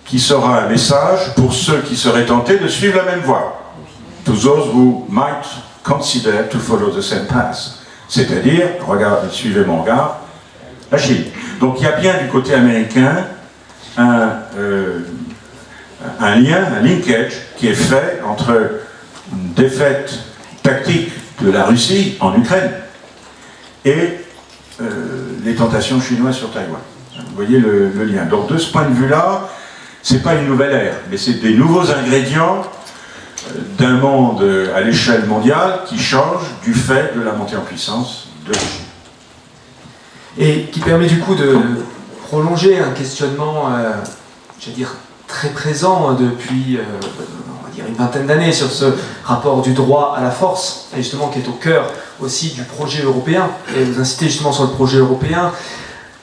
qui sera un message pour ceux qui seraient tentés de suivre la même voie. To those who might consider to follow the same path. C'est-à-dire, regardez, suivez mon regard, la Chine. Donc il y a bien du côté américain un lien, un linkage qui est fait entre une défaite tactique de la Russie en Ukraine et les tentations chinoises sur Taïwan. Vous voyez le lien. Donc de ce point de vue-là, c'est pas une nouvelle ère, mais c'est des nouveaux ingrédients d'un monde à l'échelle mondiale qui change du fait de la montée en puissance de la Chine. Et qui permet du coup de prolonger un questionnement, j'allais dire, très présent depuis, on va dire, une vingtaine d'années sur ce rapport du droit à la force, et justement qui est au cœur aussi du projet européen. Et vous incitez justement sur le projet européen.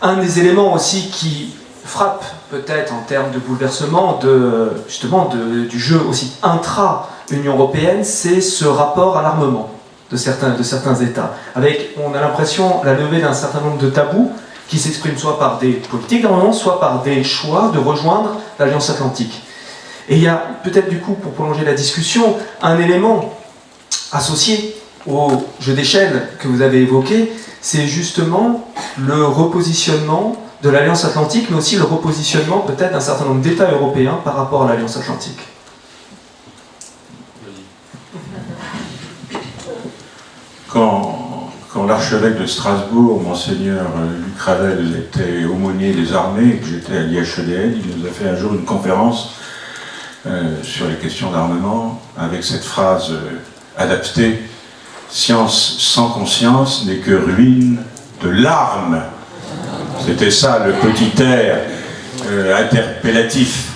Un des éléments aussi qui frappe peut-être en termes de bouleversement du jeu aussi intra-Union européenne, c'est ce rapport à l'armement de certains États. Avec, on a l'impression, la levée d'un certain nombre de tabous qui s'expriment soit par des politiques d'armement, soit par des choix de rejoindre l'Alliance Atlantique. Et il y a peut-être du coup, pour prolonger la discussion, un élément associé au jeu d'échelle que vous avez évoqué, c'est justement le repositionnement de l'Alliance Atlantique, mais aussi le repositionnement peut-être d'un certain nombre d'États européens par rapport à l'Alliance Atlantique. Quand l'archevêque de Strasbourg, Monseigneur Luc Ravel, était aumônier des armées et que j'étais à l'IHEDN, il nous a fait un jour une conférence sur les questions d'armement avec cette phrase adaptée: « Science sans conscience n'est que ruine de l'arme ». C'était ça le petit air interpellatif.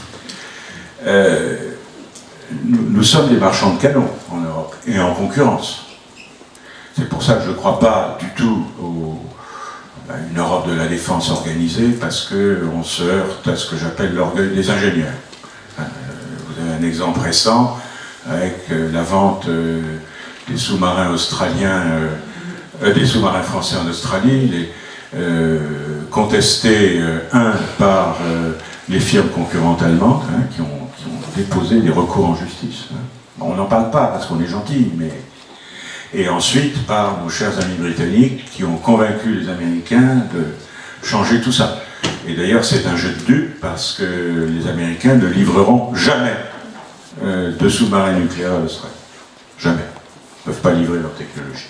Nous sommes des marchands de canons en Europe et en concurrence. C'est pour ça que je ne crois pas du tout à une Europe de la défense organisée, parce qu'on se heurte à ce que j'appelle l'orgueil des ingénieurs. Vous avez un exemple récent avec la vente des sous-marins australiens, des sous-marins français en Australie, contestés par les firmes concurrentes allemandes qui ont déposé des recours en justice. On n'en parle pas parce qu'on est gentil, mais... Et ensuite par nos chers amis britanniques qui ont convaincu les Américains de changer tout ça. Et d'ailleurs c'est un jeu de dupes parce que les Américains ne livreront jamais de sous-marins nucléaires à l'Australie. Jamais. Ils ne peuvent pas livrer leur technologie.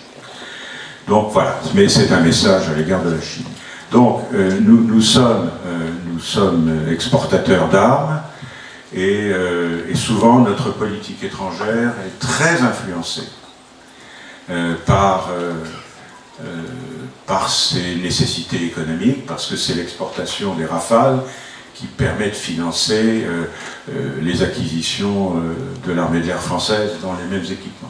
Donc voilà, mais c'est un message à l'égard de la Chine. Donc nous sommes exportateurs d'armes et souvent notre politique étrangère est très influencée par ces nécessités économiques, parce que c'est l'exportation des Rafales qui permet de financer les acquisitions de l'armée de l'air française dans les mêmes équipements.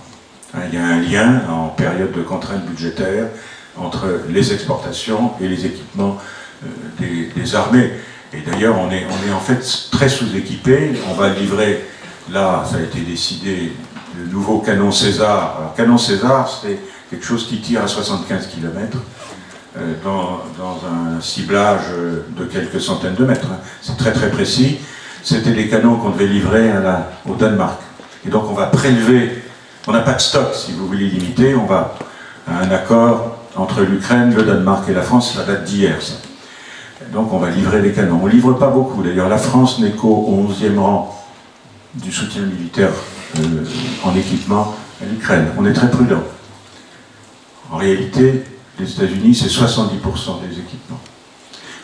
Il y a un lien en période de contraintes budgétaires entre les exportations et les équipements des armées. Et d'ailleurs, on est en fait très sous-équipé. On va livrer, là, ça a été décidé, le nouveau canon César. Alors, canon César, c'est quelque chose qui tire à 75 km dans un ciblage de quelques centaines de mètres. C'est très très précis. C'était des canons qu'on devait livrer au Danemark. Et donc on va prélever, on n'a pas de stock si vous voulez limiter, on va à un accord entre l'Ukraine, le Danemark et la France, ça date d'hier ça. Donc on va livrer les canons. On ne livre pas beaucoup, d'ailleurs la France n'est qu'au 11e rang du soutien militaire en équipement à l'Ukraine. On est très prudent. En réalité, les États-Unis, c'est 70% des équipements.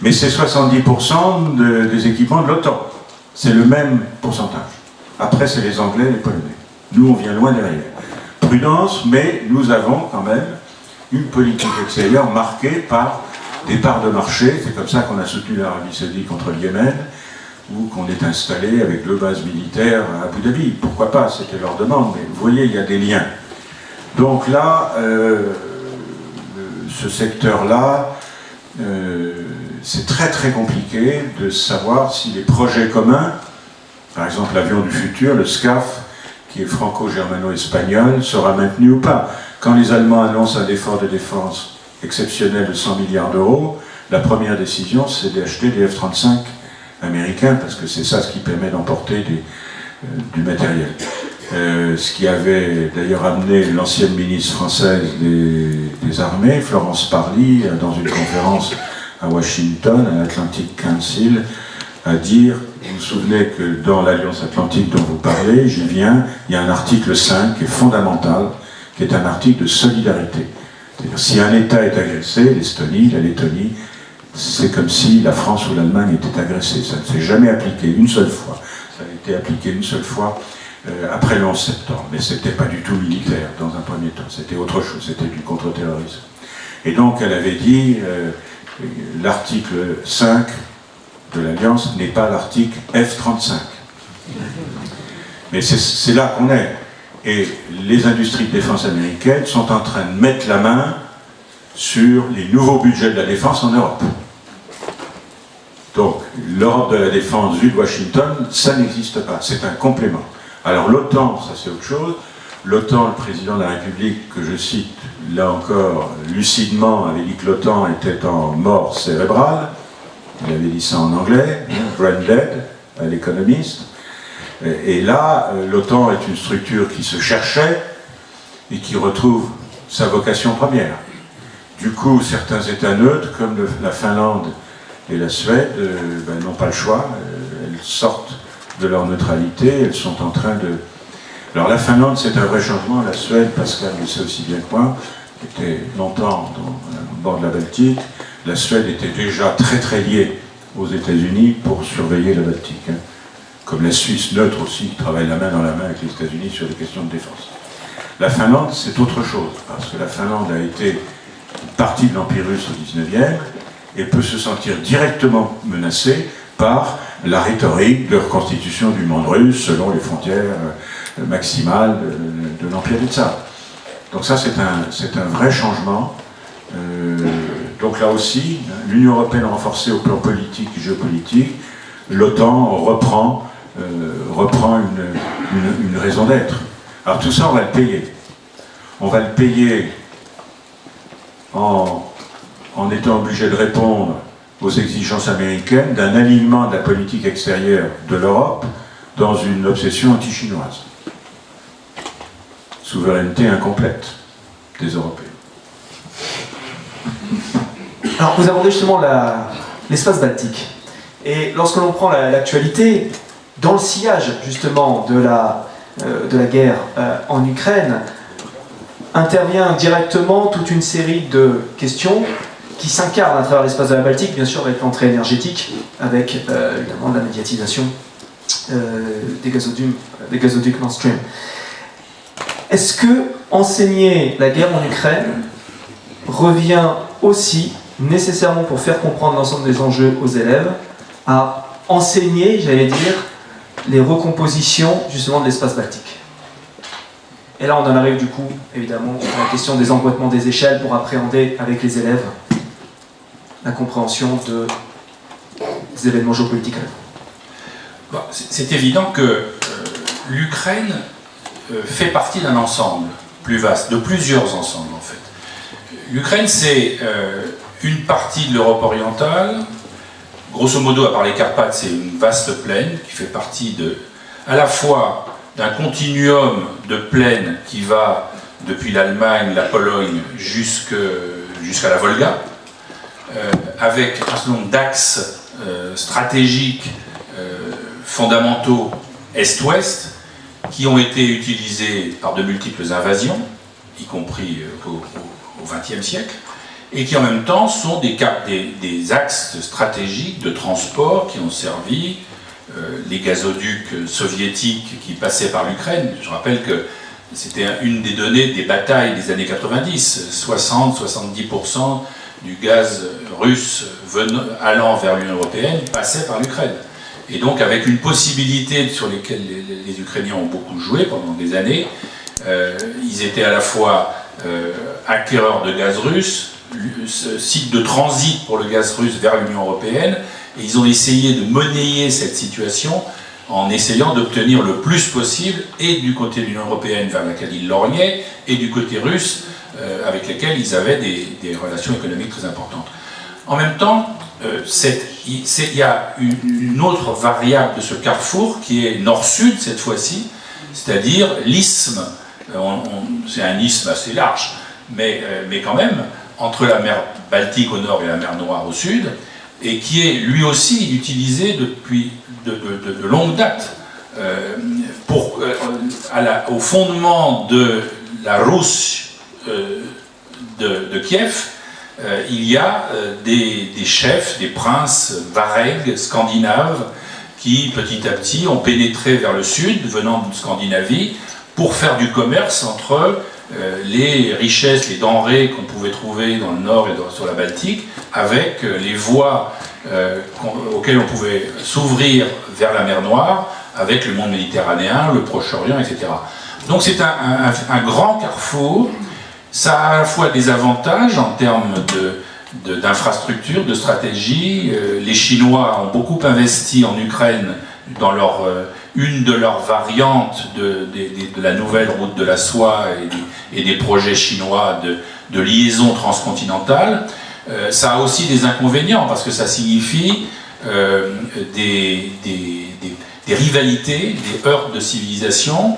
Mais c'est 70% des équipements de l'OTAN. C'est le même pourcentage. Après, c'est les Anglais et les Polonais. Nous, on vient loin derrière. Prudence, mais nous avons quand même une politique extérieure marquée par des parts de marché. C'est comme ça qu'on a soutenu l'Arabie Saoudite contre le Yémen, ou qu'on est installé avec 2 bases militaires à Abu Dhabi. Pourquoi pas, c'était leur demande, mais vous voyez, il y a des liens. Donc là, ce secteur-là, c'est très très compliqué de savoir si les projets communs, par exemple l'avion du futur, le SCAF, qui est franco-germano-espagnol, sera maintenu ou pas. Quand les Allemands annoncent un effort de défense exceptionnel de 100 milliards d'euros, la première décision, c'est d'acheter des F-35 américain, parce que c'est ça ce qui permet d'emporter du matériel. Ce qui avait d'ailleurs amené l'ancienne ministre française des Armées, Florence Parly, dans une conférence à Washington, à l'Atlantic Council, à dire, vous vous souvenez que dans l'Alliance Atlantique dont vous parlez, j'y viens, il y a un article 5 qui est fondamental, qui est un article de solidarité. C'est-à-dire, si un État est agressé, l'Estonie, la Lettonie, c'est comme si la France ou l'Allemagne étaient agressées. Ça ne s'est jamais appliqué une seule fois. Ça a été appliqué une seule fois après le 11 septembre, mais ce n'était pas du tout militaire dans un premier temps, c'était autre chose, c'était du contre-terrorisme. Et donc elle avait dit, l'article 5 de l'Alliance n'est pas l'article F-35. Mais c'est là qu'on est. Et les industries de défense américaines sont en train de mettre la main sur les nouveaux budgets de la défense en Europe. Donc, l'Europe de la défense vue de Washington, ça n'existe pas, c'est un complément. Alors l'OTAN, ça c'est autre chose. L'OTAN, le président de la République, que je cite là encore lucidement, avait dit que l'OTAN était en mort cérébrale. Il avait dit ça en anglais, brain dead, à l'Économiste. Et là, l'OTAN est une structure qui se cherchait et qui retrouve sa vocation première. Du coup, certains États neutres, comme la Finlande et la Suède, n'ont pas le choix. Elles sortent de leur neutralité, elles sont en train de... Alors la Finlande, c'est un vrai changement. La Suède, Pascal le sait aussi bien que moi, était longtemps au bord de la Baltique. La Suède était déjà très très liée aux États-Unis pour surveiller la Baltique. Hein. Comme la Suisse neutre aussi, qui travaille la main dans la main avec les États-Unis sur les questions de défense. La Finlande, c'est autre chose, parce que la Finlande a été une partie de l'Empire russe au 19e et peut se sentir directement menacée par la rhétorique de reconstitution du monde russe selon les frontières maximales de l'Empire du Tsar. Donc ça, c'est un vrai changement. Donc là aussi, l'Union européenne renforcée au plan politique et géopolitique, l'OTAN reprend une raison d'être. Alors tout ça, on va le payer. On va le payer en étant obligé de répondre aux exigences américaines d'un alignement de la politique extérieure de l'Europe dans une obsession anti-chinoise. Souveraineté incomplète des Européens. Alors vous abordez justement l'espace baltique. Et lorsque l'on prend l'actualité, dans le sillage justement de la guerre en Ukraine, intervient directement toute une série de questions qui s'incarnent à travers l'espace de la Baltique, bien sûr avec l'entrée énergétique, avec évidemment la médiatisation des gazoducs Nord Stream. Est-ce que enseigner la guerre en Ukraine revient aussi nécessairement, pour faire comprendre l'ensemble des enjeux aux élèves, à enseigner, j'allais dire, les recompositions justement de l'espace baltique? Et là on en arrive du coup évidemment à la question des emboîtements des échelles pour appréhender avec les élèves la compréhension des événements géopolitiques. C'est évident que l'Ukraine fait partie d'un ensemble plus vaste, de plusieurs ensembles en fait. L'Ukraine, c'est une partie de l'Europe orientale, grosso modo, à part les Carpates, c'est une vaste plaine qui fait partie à la fois d'un continuum de plaines qui va depuis l'Allemagne, la Pologne, jusqu'à la Volga, avec un certain nombre d'axes stratégiques fondamentaux est-ouest, qui ont été utilisés par de multiples invasions, y compris au XXe siècle, et qui en même temps sont des axes stratégiques de transport qui ont servi les gazoducs soviétiques qui passaient par l'Ukraine. Je rappelle que c'était une des données des batailles des années 90, 60-70% du gaz russe allant vers l'Union européenne passait par l'Ukraine. Et donc avec une possibilité sur laquelle les Ukrainiens ont beaucoup joué pendant des années, ils étaient à la fois acquéreurs de gaz russe, site de transit pour le gaz russe vers l'Union européenne, et ils ont essayé de monnayer cette situation en essayant d'obtenir le plus possible, et du côté de l'Union européenne vers laquelle ils lorgnaient, et du côté russe avec lesquels ils avaient des relations économiques très importantes. En même temps, il y a une autre variable de ce carrefour qui est nord-sud cette fois-ci, c'est-à-dire l'isthme. C'est un isthme assez large, mais quand même, entre la mer Baltique au nord et la mer Noire au sud, et qui est lui aussi utilisé depuis de longue date au fondement de la Russe de Kiev. Il y a des chefs, des princes varegs scandinaves qui petit à petit ont pénétré vers le sud, venant de Scandinavie, pour faire du commerce entre les richesses, les denrées qu'on pouvait trouver dans le nord et sur la Baltique, avec les voies auxquelles on pouvait s'ouvrir vers la mer Noire, avec le monde méditerranéen, le Proche-Orient, etc. Donc c'est un grand carrefour. Ça a à la fois des avantages en termes d'infrastructures, de stratégie. Les Chinois ont beaucoup investi en Ukraine dans une de leurs variantes de la nouvelle route de la soie et des projets chinois de liaison transcontinentale. Ça a aussi des inconvénients parce que ça signifie des rivalités, des heurts de civilisation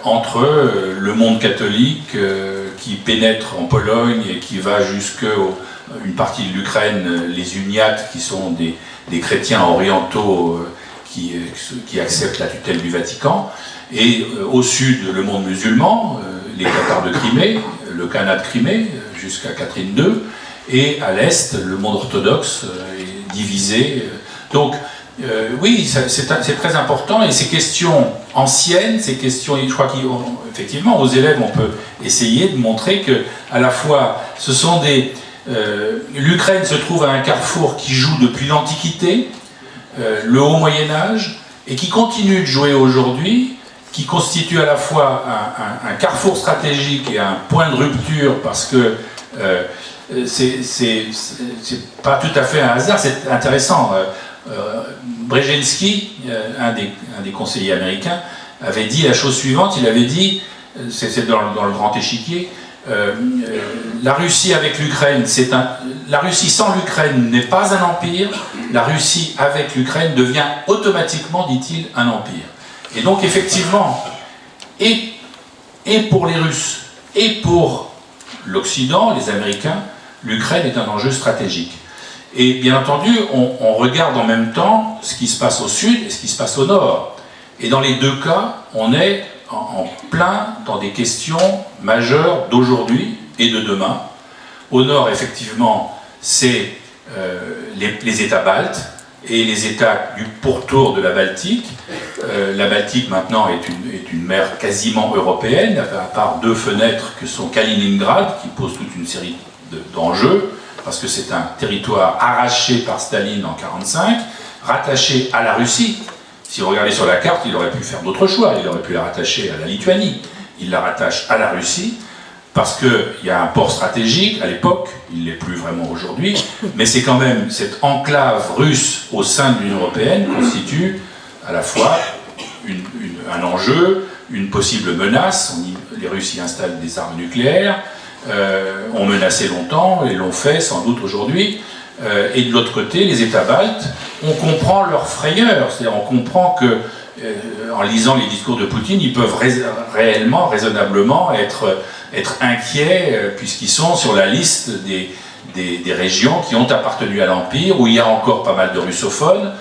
entre le monde catholique qui pénètre en Pologne et qui va jusqu'à une partie de l'Ukraine, les uniates qui sont des chrétiens orientaux qui acceptent la tutelle du Vatican, et au sud le monde musulman, les Tatars de Crimée, le Khanat de Crimée jusqu'à Catherine II, et à l'est le monde orthodoxe est divisé. Donc oui, c'est très important, et ces questions anciennes, ces questions, je crois qu'effectivement aux élèves on peut essayer de montrer que à la fois ce sont l'Ukraine se trouve à un carrefour qui joue depuis l'Antiquité, le Haut Moyen-Âge, et qui continue de jouer aujourd'hui, qui constitue à la fois un carrefour stratégique et un point de rupture, parce que c'est pas tout à fait un hasard, c'est intéressant. Brzezinski, un des conseillers américains, avait dit la chose suivante, il avait dit, c'est dans le grand échiquier, la Russie avec l'Ukraine, la Russie sans l'Ukraine n'est pas un empire, la Russie avec l'Ukraine devient automatiquement, dit-il, un empire. Et donc effectivement, et pour les Russes, et pour l'Occident, les Américains, l'Ukraine est un enjeu stratégique. Et bien entendu, on regarde en même temps ce qui se passe au sud et ce qui se passe au nord. Et dans les deux cas, on est en plein dans des questions majeures d'aujourd'hui et de demain. Au nord, effectivement, c'est les États baltes et les États du pourtour de la Baltique. La Baltique, maintenant, est une mer quasiment européenne, à part deux fenêtres que sont Kaliningrad, qui posent toute une série d'enjeux, parce que c'est un territoire arraché par Staline en 1945, rattaché à la Russie. Si vous regardez sur la carte, il aurait pu faire d'autres choix. Il aurait pu la rattacher à la Lituanie. Il la rattache à la Russie, parce qu'il y a un port stratégique à l'époque, il ne l'est plus vraiment aujourd'hui, mais c'est quand même cette enclave russe au sein de l'Union européenne constitue à la fois un enjeu, une possible menace. Les Russes y installent des armes nucléaires, ont menacé longtemps et l'ont fait sans doute aujourd'hui. Et de l'autre côté, les États baltes, on comprend leur frayeur, c'est-à-dire on comprend que, en lisant les discours de Poutine, ils peuvent réellement, raisonnablement être inquiets, puisqu'ils sont sur la liste des régions qui ont appartenu à l'Empire, où il y a encore pas mal de russophones.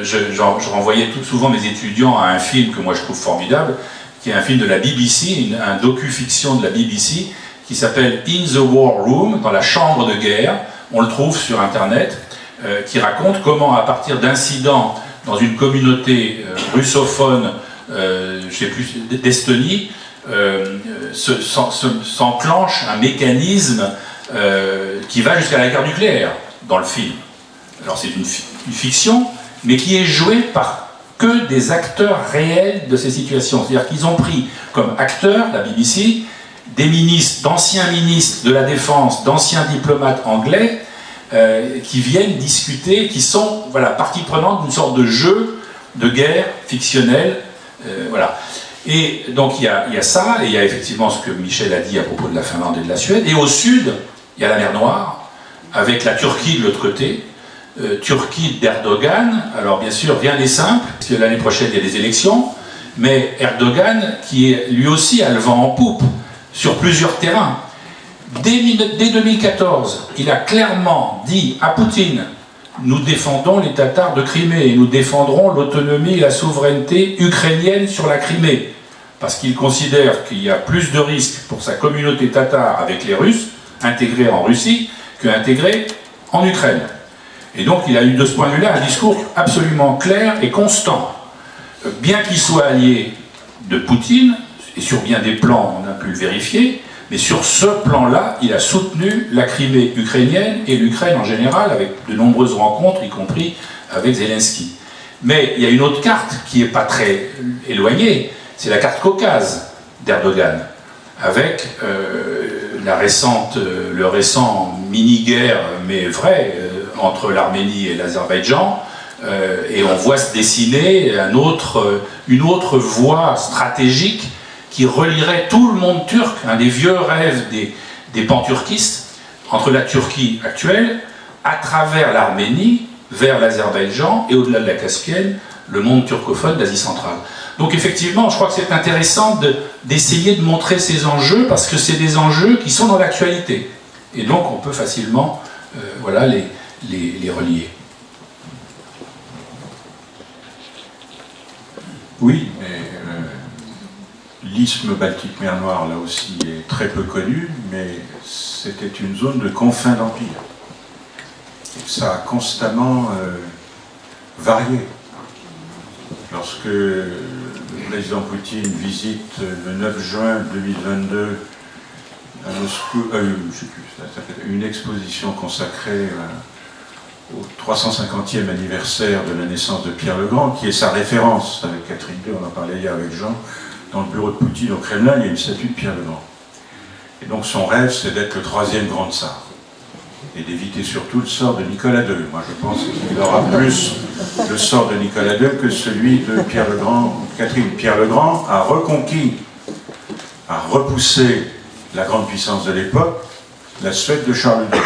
Je renvoyais tout souvent mes étudiants à un film que moi je trouve formidable, qui est un film de la BBC, un docu-fiction de la BBC, qui s'appelle In the War Room, dans la chambre de guerre. On le trouve sur Internet, qui raconte comment, à partir d'incidents dans une communauté russophone, je ne sais plus, d'Estonie, s'enclenche un mécanisme qui va jusqu'à la guerre nucléaire dans le film. Alors c'est une fiction, mais qui est jouée par que des acteurs réels de ces situations. C'est-à-dire qu'ils ont pris comme acteurs, la BBC, des ministres, d'anciens ministres de la Défense, d'anciens diplomates anglais, qui viennent discuter, qui sont partie prenante d'une sorte de jeu de guerre fictionnel. Voilà. Et donc il y a ça, et il y a effectivement ce que Michel a dit à propos de la Finlande et de la Suède. Et au sud, il y a la mer Noire, avec la Turquie de l'autre côté, Turquie d'Erdogan. Alors bien sûr, rien n'est simple, parce que l'année prochaine il y a des élections, mais Erdogan qui est lui aussi a le vent en poupe sur plusieurs terrains. Dès 2014, il a clairement dit à Poutine: nous défendons les Tatars de Crimée et nous défendrons l'autonomie et la souveraineté ukrainienne sur la Crimée, parce qu'il considère qu'il y a plus de risques pour sa communauté tatare avec les Russes, intégrés en Russie, qu'intégrés en Ukraine. Et donc il a eu de ce point de vue-là un discours absolument clair et constant. Bien qu'il soit allié de Poutine, et sur bien des plans on a pu le vérifier, mais sur ce plan-là, il a soutenu la Crimée ukrainienne et l'Ukraine en général, avec de nombreuses rencontres, y compris avec Zelensky. Mais il y a une autre carte qui n'est pas très éloignée, c'est la carte Caucase d'Erdogan, avec le récent mini-guerre, mais vrai, entre l'Arménie et l'Azerbaïdjan, et on voit se dessiner une autre voie stratégique qui relierait tout le monde turc, un des vieux rêves des panturquistes, entre la Turquie actuelle, à travers l'Arménie, vers l'Azerbaïdjan, et au-delà de la Caspienne, le monde turcophone d'Asie centrale. Donc effectivement, je crois que c'est intéressant d'essayer de montrer ces enjeux, parce que c'est des enjeux qui sont dans l'actualité. Et donc on peut facilement voilà, les relier. Oui, mais l'isthme Baltique-Mer Noire, là aussi, est très peu connu, mais c'était une zone de confins d'empire. Ça a constamment varié. Lorsque le président Poutine visite le 9 juin 2022 à Moscou, je sais plus, ça fait une exposition consacrée au 350e anniversaire de la naissance de Pierre le Grand, qui est sa référence avec Catherine II, on en parlait hier avec Jean, dans le bureau de Poutine au Kremlin, il y a une statue de Pierre le Grand. Et donc son rêve, c'est d'être le 3e grand tsar. Et d'éviter surtout le sort de Nicolas II. Moi je pense qu'il aura plus le sort de Nicolas II que celui de Pierre le Grand. Catherine. Pierre le Grand a reconquis, a repoussé la grande puissance de l'époque, la Suède de Charles II,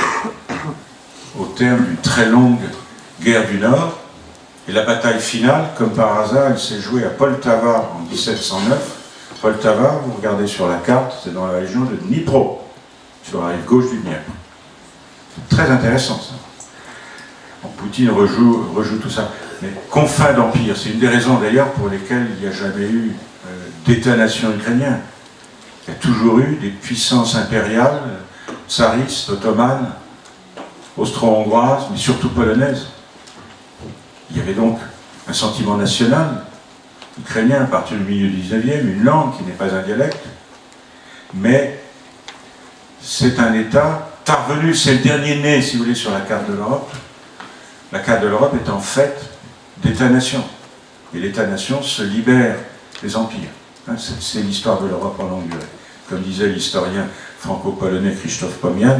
au terme d'une très longue guerre du Nord. Et la bataille finale, comme par hasard, elle s'est jouée à Poltava en 1709. Poltava, vous regardez sur la carte, c'est dans la région de Dnipro, sur la rive gauche du Dniepr. Très intéressant ça. Bon, Poutine rejoue tout ça. Mais confins d'empire, c'est une des raisons d'ailleurs pour lesquelles il n'y a jamais eu d'État-nation ukrainien. Il y a toujours eu des puissances impériales, tsaristes, ottomanes, austro-hongroises, mais surtout polonaises. Il y avait donc un sentiment national ukrainien à partir du milieu du 19e, une langue qui n'est pas un dialecte, mais c'est un État parvenu, c'est le dernier né, si vous voulez, sur la carte de l'Europe. La carte de l'Europe est en fait d'État-nation. Et l'État-nation se libère des empires. C'est l'histoire de l'Europe en longue durée. Comme disait l'historien franco-polonais Krzysztof Pomian,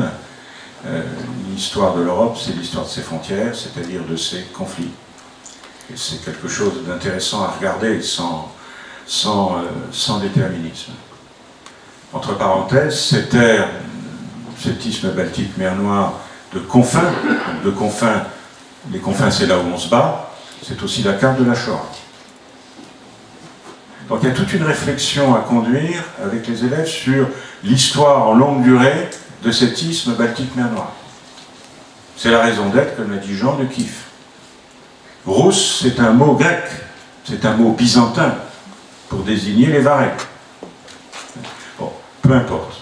l'histoire de l'Europe, c'est l'histoire de ses frontières, c'est-à-dire de ses conflits. Et c'est quelque chose d'intéressant à regarder sans déterminisme. Entre parenthèses, cette ère, cet isthme Baltique, mer Noire, de confins, les confins c'est là où on se bat, c'est aussi la carte de la Shoah. Donc il y a toute une réflexion à conduire avec les élèves sur l'histoire en longue durée de cet isthme Baltique, mer Noire. C'est la raison d'être, comme l'a dit Jean, de Kiev. Rousse, c'est un mot grec, c'est un mot byzantin pour désigner les Varais. Bon, peu importe.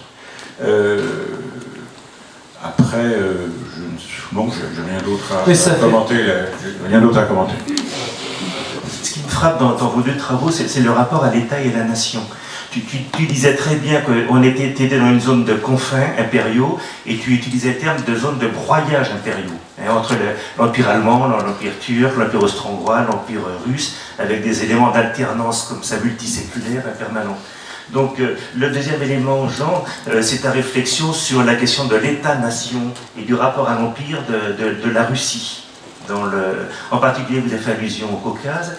Après, je n'ai rien d'autre à commenter. Rien d'autre à commenter. Ce qui me frappe dans vos deux travaux, c'est le rapport à l'État et à la nation. Tu disais très bien qu'on était dans une zone de confins impériaux et tu utilisais le terme de zone de broyage impériaux, entre l'Empire allemand, l'Empire turc, l'Empire austro-hongrois, l'Empire russe, avec des éléments d'alternance comme ça multiséculaire impermanent. Donc le deuxième élément, Jean, c'est ta réflexion sur la question de l'État-nation et du rapport à l'Empire de la Russie. En particulier, vous avez fait allusion au Caucase.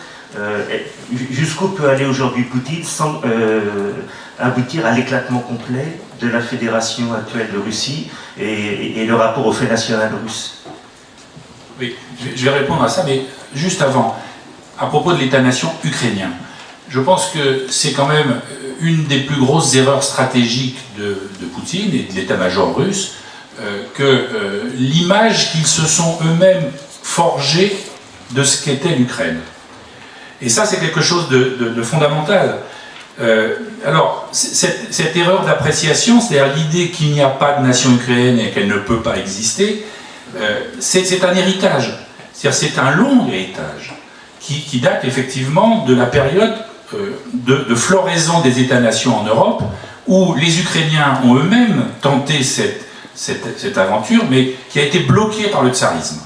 Jusqu'où peut aller aujourd'hui Poutine sans aboutir à l'éclatement complet de la fédération actuelle de Russie et le rapport au fait national russe? Oui, je vais répondre à ça, mais juste avant, à propos de l'État-nation ukrainien. Je pense que c'est quand même une des plus grosses erreurs stratégiques de Poutine et de l'état-major russe, que l'image qu'ils se sont eux-mêmes forgée de ce qu'était l'Ukraine. Et ça, c'est quelque chose de fondamental. Alors, cette erreur d'appréciation, c'est-à-dire l'idée qu'il n'y a pas de nation ukrainienne et qu'elle ne peut pas exister, c'est un héritage. C'est-à-dire c'est un long héritage qui date effectivement de la période de floraison des États-nations en Europe, où les Ukrainiens ont eux-mêmes tenté cette aventure, mais qui a été bloquée par le tsarisme,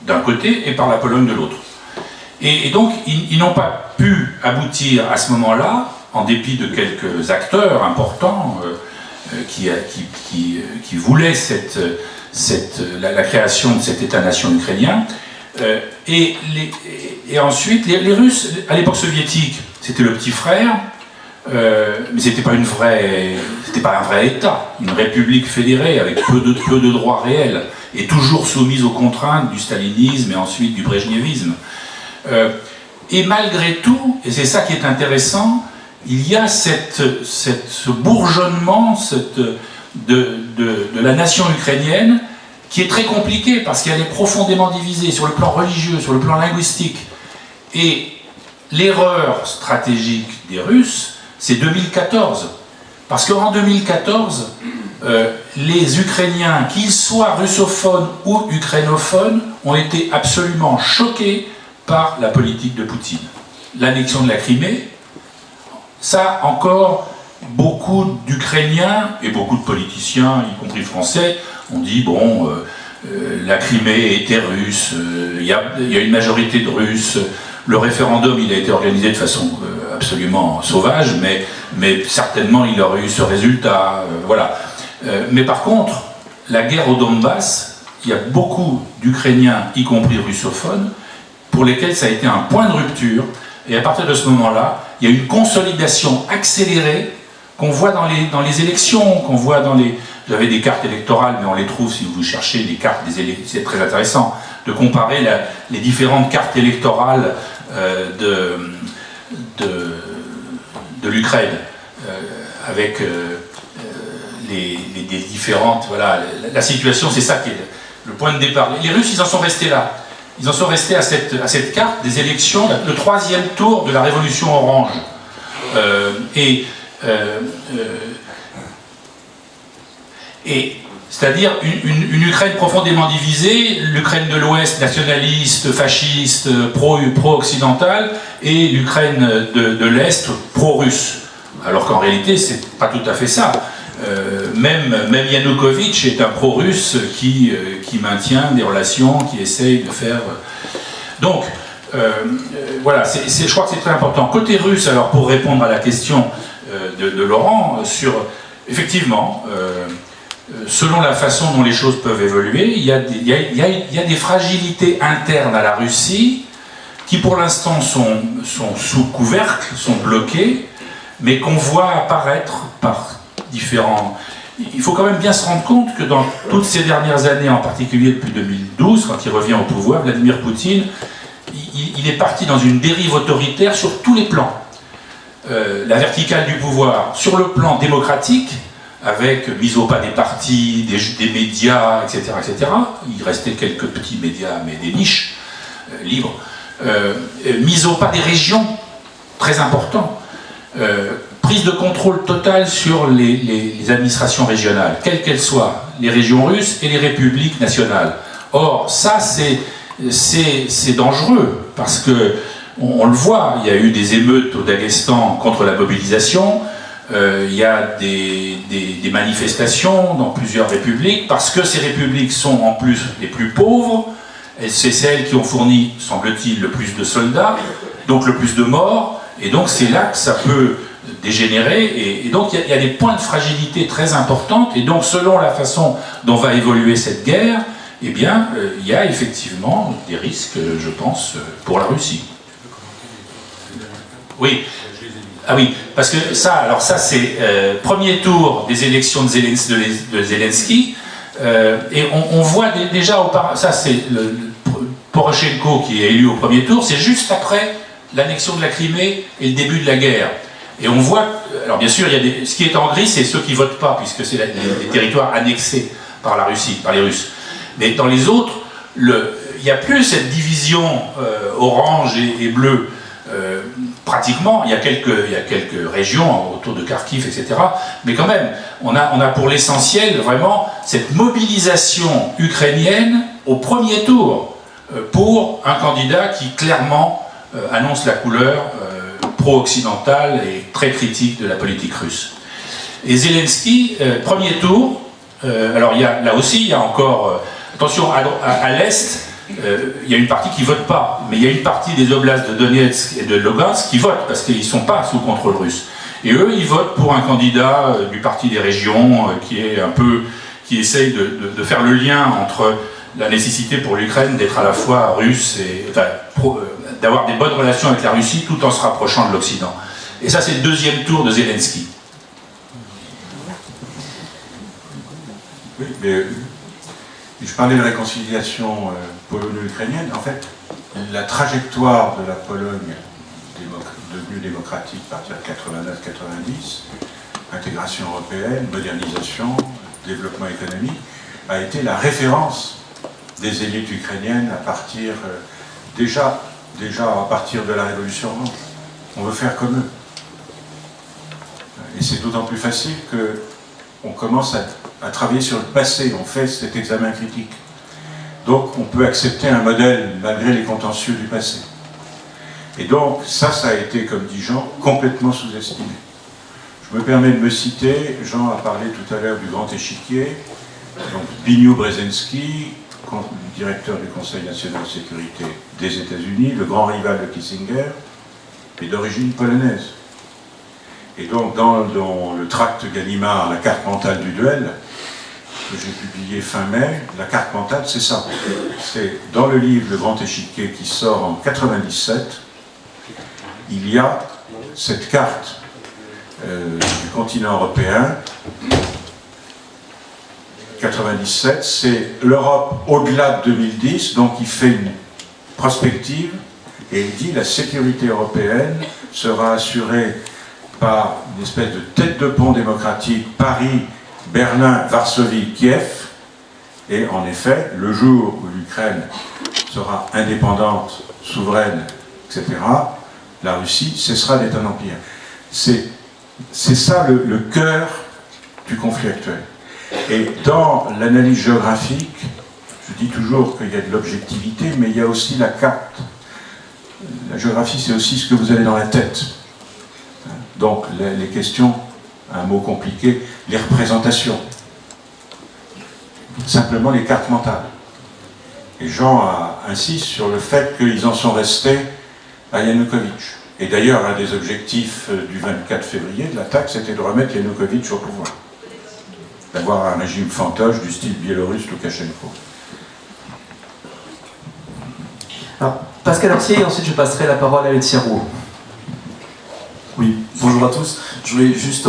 d'un côté, et par la Pologne de l'autre. Et donc, ils n'ont pas pu aboutir à ce moment-là, en dépit de quelques acteurs importants qui voulaient la création de cet État-nation ukrainien. Et ensuite, les Russes, à l'époque soviétique, c'était le petit frère, mais c'était pas un vrai État, une république fédérée avec peu de droits réels, et toujours soumise aux contraintes du stalinisme et ensuite du brejnevisme. Et malgré tout, et c'est ça qui est intéressant, il y a ce bourgeonnement de la nation ukrainienne qui est très compliquée parce qu'elle est profondément divisée sur le plan religieux, sur le plan linguistique. Et l'erreur stratégique des Russes, c'est 2014. Parce qu'en 2014, les Ukrainiens, qu'ils soient russophones ou ukrainophones, ont été absolument choqués par la politique de Poutine. L'annexion de la Crimée, ça encore, beaucoup d'Ukrainiens et beaucoup de politiciens, y compris français, ont dit, bon, la Crimée était russe, il y a une majorité de Russes, le référendum il a été organisé de façon absolument sauvage, mais certainement il aurait eu ce résultat, voilà. Mais par contre, la guerre au Donbass, il y a beaucoup d'Ukrainiens, y compris russophones, pour lesquels ça a été un point de rupture, et à partir de ce moment-là, il y a une consolidation accélérée qu'on voit dans les élections, qu'on voit dans les... J'avais des cartes électorales, mais on les trouve si vous cherchez des cartes des élections, c'est très intéressant de comparer les différentes cartes électorales de l'Ukraine avec les différentes... Voilà, la situation, c'est ça qui est le point de départ. Les Russes, ils en sont restés là. Ils en sont restés à cette carte des élections, le troisième tour de la révolution orange. Et c'est-à-dire une Ukraine profondément divisée, l'Ukraine de l'Ouest nationaliste, fasciste, pro-occidentale, et l'Ukraine de l'Est pro-russe. Alors qu'en réalité, c'est pas tout à fait ça. Même Yanukovych est un pro-russe qui maintient des relations, qui essaye de faire... Donc, voilà, je crois que c'est très important. Côté russe, alors pour répondre à la question de Laurent, effectivement, selon la façon dont les choses peuvent évoluer, il y a des fragilités internes à la Russie qui pour l'instant sont sous couvercle, sont bloquées, mais qu'on voit apparaître par différents... Il faut quand même bien se rendre compte que dans toutes ces dernières années, en particulier depuis 2012, quand il revient au pouvoir, Vladimir Poutine, il est parti dans une dérive autoritaire sur tous les plans. La verticale du pouvoir, sur le plan démocratique, avec mise au pas des partis, des médias, etc., etc. Il restait quelques petits médias, mais des niches libres. Mise au pas des régions, très important. Prise de contrôle total sur les administrations régionales, quelles qu'elles soient, les régions russes et les républiques nationales. Or, ça, c'est dangereux, parce que on le voit, il y a eu des émeutes au Daghestan contre la mobilisation, il y a des manifestations dans plusieurs républiques, parce que ces républiques sont en plus les plus pauvres, et c'est celles qui ont fourni, semble-t-il, le plus de soldats, donc le plus de morts, et donc c'est là que ça peut dégénérer, et donc il y a des points de fragilité très importants, et donc selon la façon dont va évoluer cette guerre, eh bien, il y a effectivement des risques, je pense, pour la Russie. Oui. Ah oui, parce que ça, alors ça c'est premier tour des élections de Zelensky, et on voit déjà auparavant, ça c'est Poroshenko qui est élu au premier tour, c'est juste après l'annexion de la Crimée et le début de la guerre. Et on voit, alors bien sûr, ce qui est en gris, c'est ceux qui ne votent pas, puisque c'est les territoires annexés par la Russie, par les Russes. Mais dans les autres, il n'y a plus cette division orange et bleue. Pratiquement, il y a quelques régions autour de Kharkiv, etc. Mais quand même, on a pour l'essentiel vraiment cette mobilisation ukrainienne au premier tour pour un candidat qui clairement annonce la couleur pro-occidentale et très critique de la politique russe. Et Zelensky, premier tour, alors là aussi il y a encore, attention, à l'Est, il y a une partie qui ne vote pas, mais il y a une partie des oblasts de Donetsk et de Lugansk qui votent, parce qu'ils ne sont pas sous contrôle russe. Et eux, ils votent pour un candidat du Parti des régions, qui essaye de faire le lien entre la nécessité pour l'Ukraine d'être à la fois russe et d'avoir des bonnes relations avec la Russie tout en se rapprochant de l'Occident. Et ça, c'est le deuxième tour de Zelensky. Oui, mais je parlais de réconciliation polono-ukrainienne. En fait, la trajectoire de la Pologne devenue démocratique à partir de 89-90, intégration européenne, modernisation, développement économique, a été la référence des élites ukrainiennes à partir déjà à partir de la Révolution orange. On veut faire comme eux. Et c'est d'autant plus facile qu'on commence à travailler sur le passé, on fait cet examen critique. Donc on peut accepter un modèle malgré les contentieux du passé. Et donc ça a été, comme dit Jean, complètement sous-estimé. Je me permets de me citer, Jean a parlé tout à l'heure du grand échiquier, donc Zbigniew Brzezinski, directeur du Conseil national de sécurité des États-Unis, le grand rival de Kissinger, est d'origine polonaise. Et donc dans le tract Gallimard, la carte mentale du duel, que j'ai publié fin mai, la carte mentale c'est ça. C'est dans le livre Le Grand Échiquier qui sort en 97, il y a cette carte du continent européen. 97, c'est l'Europe au-delà de 2010, donc il fait une prospective et il dit la sécurité européenne sera assurée par une espèce de tête de pont démocratique, Paris, Berlin, Varsovie, Kiev, et en effet, le jour où l'Ukraine sera indépendante, souveraine, etc., la Russie cessera d'être un empire. C'est ça le cœur du conflit actuel. Et dans l'analyse géographique, je dis toujours qu'il y a de l'objectivité, mais il y a aussi la carte. La géographie, c'est aussi ce que vous avez dans la tête. Donc, les questions, un mot compliqué, les représentations. Simplement les cartes mentales. Et Jean insiste sur le fait qu'ils en sont restés à Yanukovych. Et d'ailleurs, un des objectifs du 24 février de l'attaque, c'était de remettre Yanukovych au pouvoir. D'avoir un régime fantoche du style biélorusse Loukachenko. Alors, Pascal Arcier, et ensuite je passerai la parole à Laetitia Roux. Oui, bonjour à tous. Je voulais juste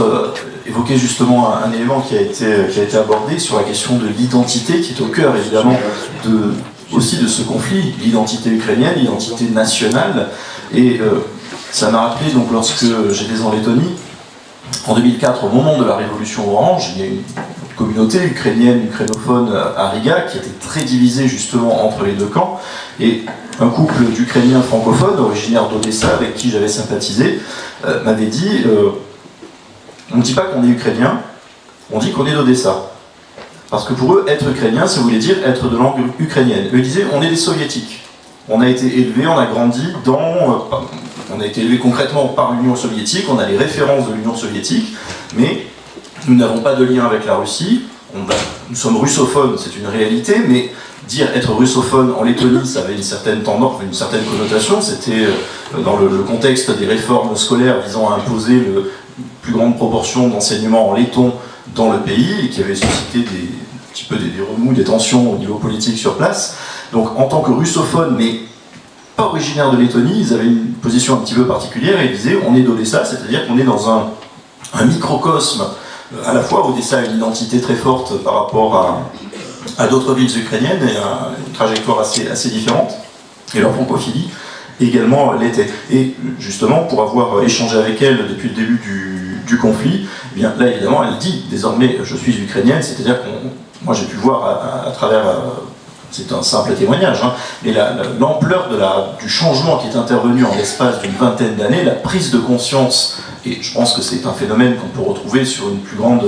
évoquer justement un élément qui a été abordé sur la question de l'identité, qui est au cœur évidemment aussi de ce conflit, l'identité ukrainienne, l'identité nationale. Et ça m'a rappelé, donc, lorsque j'étais en Lettonie, en 2004, au moment de la révolution orange, il y a une communauté ukrainienne, ukrainophone à Riga, qui était très divisée justement entre les deux camps. Et un couple d'Ukrainiens francophones, originaires d'Odessa, avec qui j'avais sympathisé, m'avait dit on ne dit pas qu'on est ukrainien, on dit qu'on est d'Odessa. Parce que pour eux, être ukrainien, ça voulait dire être de langue ukrainienne. Eux disaient on est des soviétiques. On a été élevés, on a grandi on a été élevés concrètement par l'Union soviétique, on a les références de l'Union soviétique, mais nous n'avons pas de lien avec la Russie. Nous sommes russophones, c'est une réalité, mais dire être russophone en Lettonie, ça avait une certaine tendance, une certaine connotation. C'était dans le contexte des réformes scolaires visant à imposer une plus grande proportion d'enseignement en letton dans le pays, et qui avait suscité un petit peu des remous, des tensions au niveau politique sur place. Donc en tant que russophone, mais pas pas originaires de Lettonie, ils avaient une position un petit peu particulière et ils disaient on est d'Odessa, c'est-à-dire qu'on est dans un microcosme. À la fois, Odessa a une identité très forte par rapport à d'autres villes ukrainiennes et à une trajectoire assez différente. Et leur francophilie également l'était. Et justement, pour avoir échangé avec elle depuis le début du conflit, eh bien, là évidemment, elle dit désormais je suis ukrainienne, c'est-à-dire que moi j'ai pu voir à travers. C'est un simple témoignage, hein, mais l'ampleur du changement qui est intervenu en l'espace d'une vingtaine d'années, la prise de conscience, et je pense que c'est un phénomène qu'on peut retrouver sur une plus grande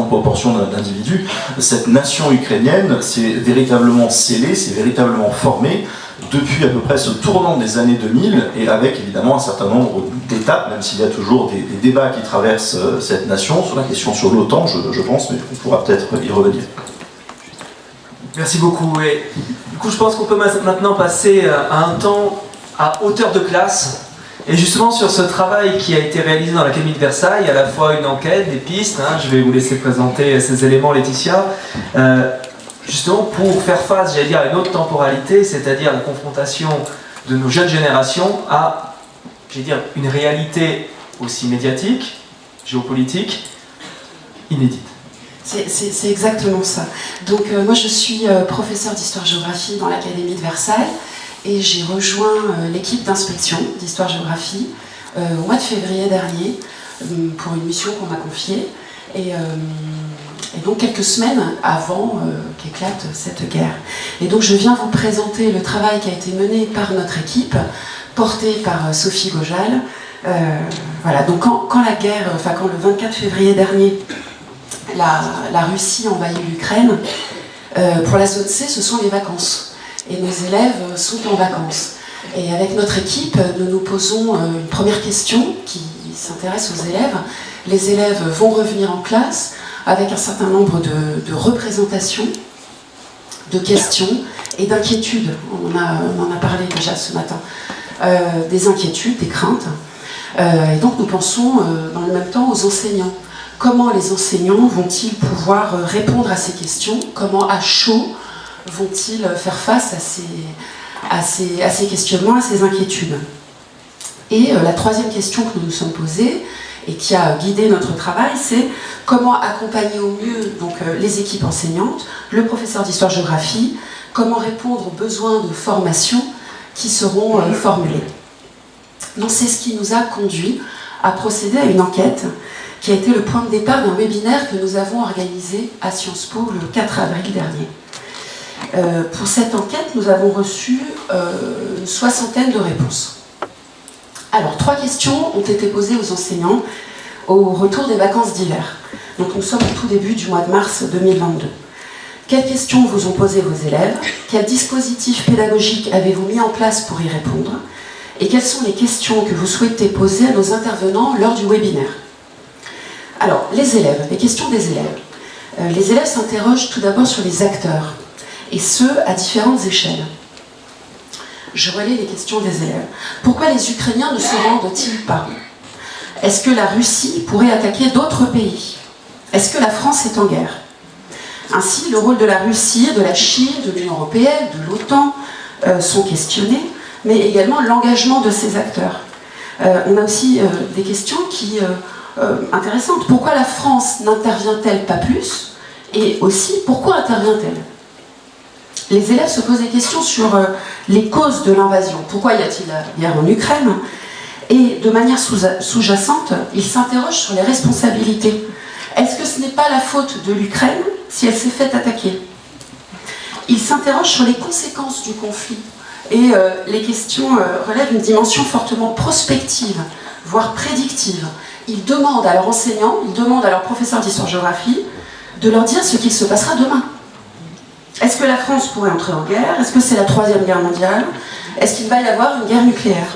proportion d'individus, cette nation ukrainienne s'est véritablement scellée, s'est véritablement formée depuis à peu près ce tournant des années 2000, et avec évidemment un certain nombre d'étapes, même s'il y a toujours des débats qui traversent cette nation, sur la question sur l'OTAN, je pense, mais on pourra peut-être y revenir. Merci beaucoup. Et du coup, je pense qu'on peut maintenant passer à un temps à hauteur de classe. Et justement, sur ce travail qui a été réalisé dans l'Académie de Versailles, à la fois une enquête, des pistes, hein, je vais vous laisser présenter ces éléments, Laetitia, justement pour faire face, j'allais dire, à une autre temporalité, c'est-à-dire la confrontation de nos jeunes générations à, j'allais dire, une réalité aussi médiatique, géopolitique, inédite. C'est exactement ça. Donc moi je suis professeure d'histoire-géographie dans l'Académie de Versailles et j'ai rejoint l'équipe d'inspection d'histoire-géographie au mois de février dernier pour une mission qu'on m'a confiée et donc quelques semaines avant qu'éclate cette guerre. Et donc je viens vous présenter le travail qui a été mené par notre équipe, portée par Sophie Gojal. Voilà, donc quand le 24 février dernier, la Russie envahit l'Ukraine, pour la zone C, ce sont les vacances. Et nos élèves sont en vacances. Et avec notre équipe, nous nous posons une première question qui s'intéresse aux élèves. Les élèves vont revenir en classe avec un certain nombre de représentations, de questions et d'inquiétudes. On en a parlé déjà ce matin. Des inquiétudes, des craintes. Et donc nous pensons dans le même temps aux enseignants. Comment les enseignants vont-ils pouvoir répondre à ces questions? Comment à chaud vont-ils faire face à ces questionnements, à ces inquiétudes? Et la troisième question que nous nous sommes posée et qui a guidé notre travail, c'est comment accompagner au mieux donc, les équipes enseignantes, le professeur d'histoire-géographie, comment répondre aux besoins de formation qui seront formulés. Donc c'est ce qui nous a conduit à procéder à une enquête qui a été le point de départ d'un webinaire que nous avons organisé à Sciences Po le 4 avril dernier. Pour cette enquête, nous avons reçu une soixantaine de réponses. Alors, 3 questions ont été posées aux enseignants au retour des vacances d'hiver. Donc nous sommes au tout début du mois de mars 2022. Quelles questions vous ont posées vos élèves? Quel dispositif pédagogique avez-vous mis en place pour y répondre? Et quelles sont les questions que vous souhaitez poser à nos intervenants lors du webinaire? Alors, les élèves, les questions des élèves. Les élèves s'interrogent tout d'abord sur les acteurs, et ce, à différentes échelles. Je relais les questions des élèves. Pourquoi les Ukrainiens ne se rendent-ils pas? Est-ce que la Russie pourrait attaquer d'autres pays? Est-ce que la France est en guerre? Ainsi, le rôle de la Russie, de la Chine, de l'Union européenne, de l'OTAN sont questionnés, mais également l'engagement de ces acteurs. On a aussi des questions intéressantes. Pourquoi la France n'intervient-elle pas plus? Et aussi, pourquoi intervient-elle? Les élèves se posent des questions sur les causes de l'invasion. Pourquoi y a-t-il la guerre en Ukraine? Et de manière sous-jacente, ils s'interrogent sur les responsabilités. Est-ce que ce n'est pas la faute de l'Ukraine si elle s'est fait attaquer? Ils s'interrogent sur les conséquences du conflit. Et les questions relèvent une dimension fortement prospective, voire prédictive. Ils demandent à leurs enseignants, ils demandent à leurs professeurs d'histoire-géographie de leur dire ce qu'il se passera demain. Est-ce que la France pourrait entrer en guerre? Est-ce que c'est la 3e guerre mondiale? Est-ce qu'il va y avoir une guerre nucléaire?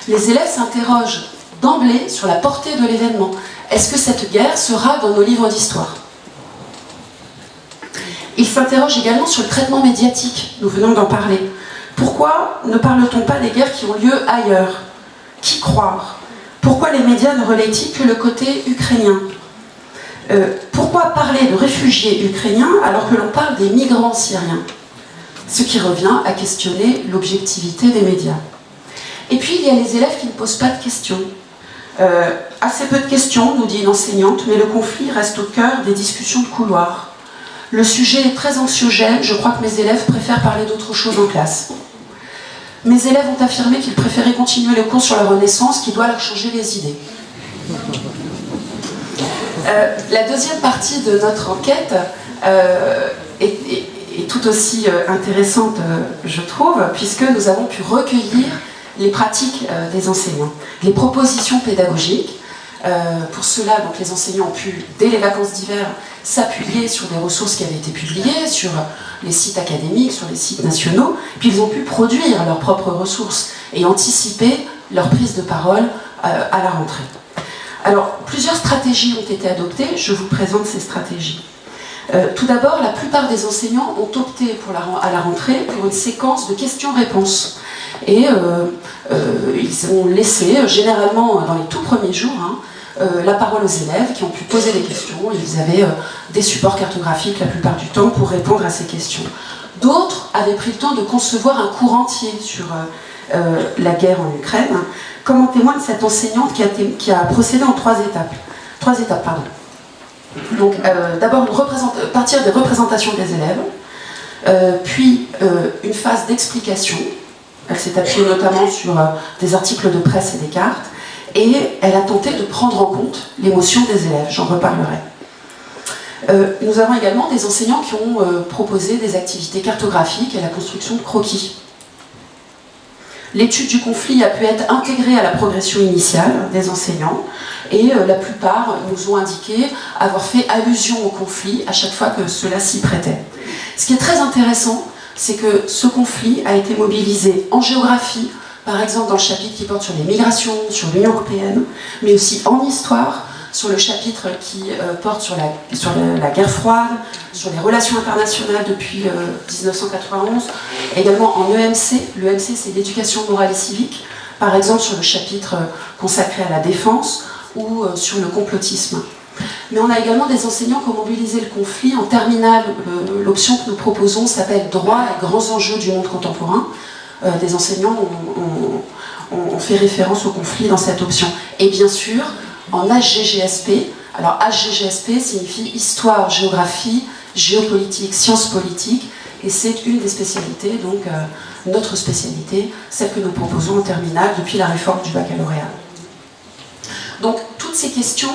Les élèves s'interrogent d'emblée sur la portée de l'événement. Est-ce que cette guerre sera dans nos livres d'histoire? Ils s'interrogent également sur le traitement médiatique. Nous venons d'en parler. Pourquoi ne parle-t-on pas des guerres qui ont lieu ailleurs? Qui croire? Pourquoi les médias ne relaient-ils que le côté ukrainien? Pourquoi parler de réfugiés ukrainiens alors que l'on parle des migrants syriens? ce qui revient à questionner l'objectivité des médias. Et puis il y a les élèves qui ne posent pas de questions. Assez peu de questions, nous dit une enseignante, mais le conflit reste au cœur des discussions de couloir. Le sujet est très anxiogène, je crois que mes élèves préfèrent parler d'autre chose en classe. Mes élèves ont affirmé qu'ils préféraient continuer le cours sur la Renaissance, qui doit leur changer les idées. La deuxième partie de notre enquête est tout aussi intéressante, je trouve, puisque nous avons pu recueillir les pratiques des enseignants, les propositions pédagogiques. Pour cela, donc, les enseignants ont pu, dès les vacances d'hiver, s'appuyer sur des ressources qui avaient été publiées, sur les sites académiques, sur les sites nationaux, puis ils ont pu produire leurs propres ressources et anticiper leur prise de parole à la rentrée. Alors, plusieurs stratégies ont été adoptées, je vous présente ces stratégies. Tout d'abord, la plupart des enseignants ont opté à la rentrée pour une séquence de questions-réponses. Et ils ont laissé, généralement dans les tout premiers jours, la parole aux élèves qui ont pu poser des questions. Ils avaient des supports cartographiques la plupart du temps pour répondre à ces questions. D'autres avaient pris le temps de concevoir un cours entier sur la guerre en Ukraine, comme en témoigne cette enseignante qui a procédé en trois étapes. Donc d'abord partir des représentations des élèves, puis une phase d'explication. Elle s'est appuyée notamment sur des articles de presse et des cartes, et elle a tenté de prendre en compte l'émotion des élèves, j'en reparlerai. Nous avons également des enseignants qui ont proposé des activités cartographiques et la construction de croquis. L'étude du conflit a pu être intégrée à la progression initiale des enseignants, et la plupart nous ont indiqué avoir fait allusion au conflit à chaque fois que cela s'y prêtait. Ce qui est très intéressant, c'est que ce conflit a été mobilisé en géographie, par exemple dans le chapitre qui porte sur les migrations, sur l'Union européenne, mais aussi en histoire, sur le chapitre qui porte sur la guerre froide, sur les relations internationales depuis 1991, également en EMC. L'EMC, c'est l'éducation morale et civique, par exemple sur le chapitre consacré à la défense ou sur le complotisme. Mais on a également des enseignants qui ont mobilisé le conflit. En terminale, l'option que nous proposons s'appelle « Droits et grands enjeux du monde contemporain ». Des enseignants ont fait référence au conflit dans cette option. Et bien sûr, en HGGSP, alors HGGSP signifie Histoire, Géographie, Géopolitique, Sciences politiques, et c'est une des spécialités, donc notre spécialité, celle que nous proposons en terminale depuis la réforme du baccalauréat. Donc toutes ces questions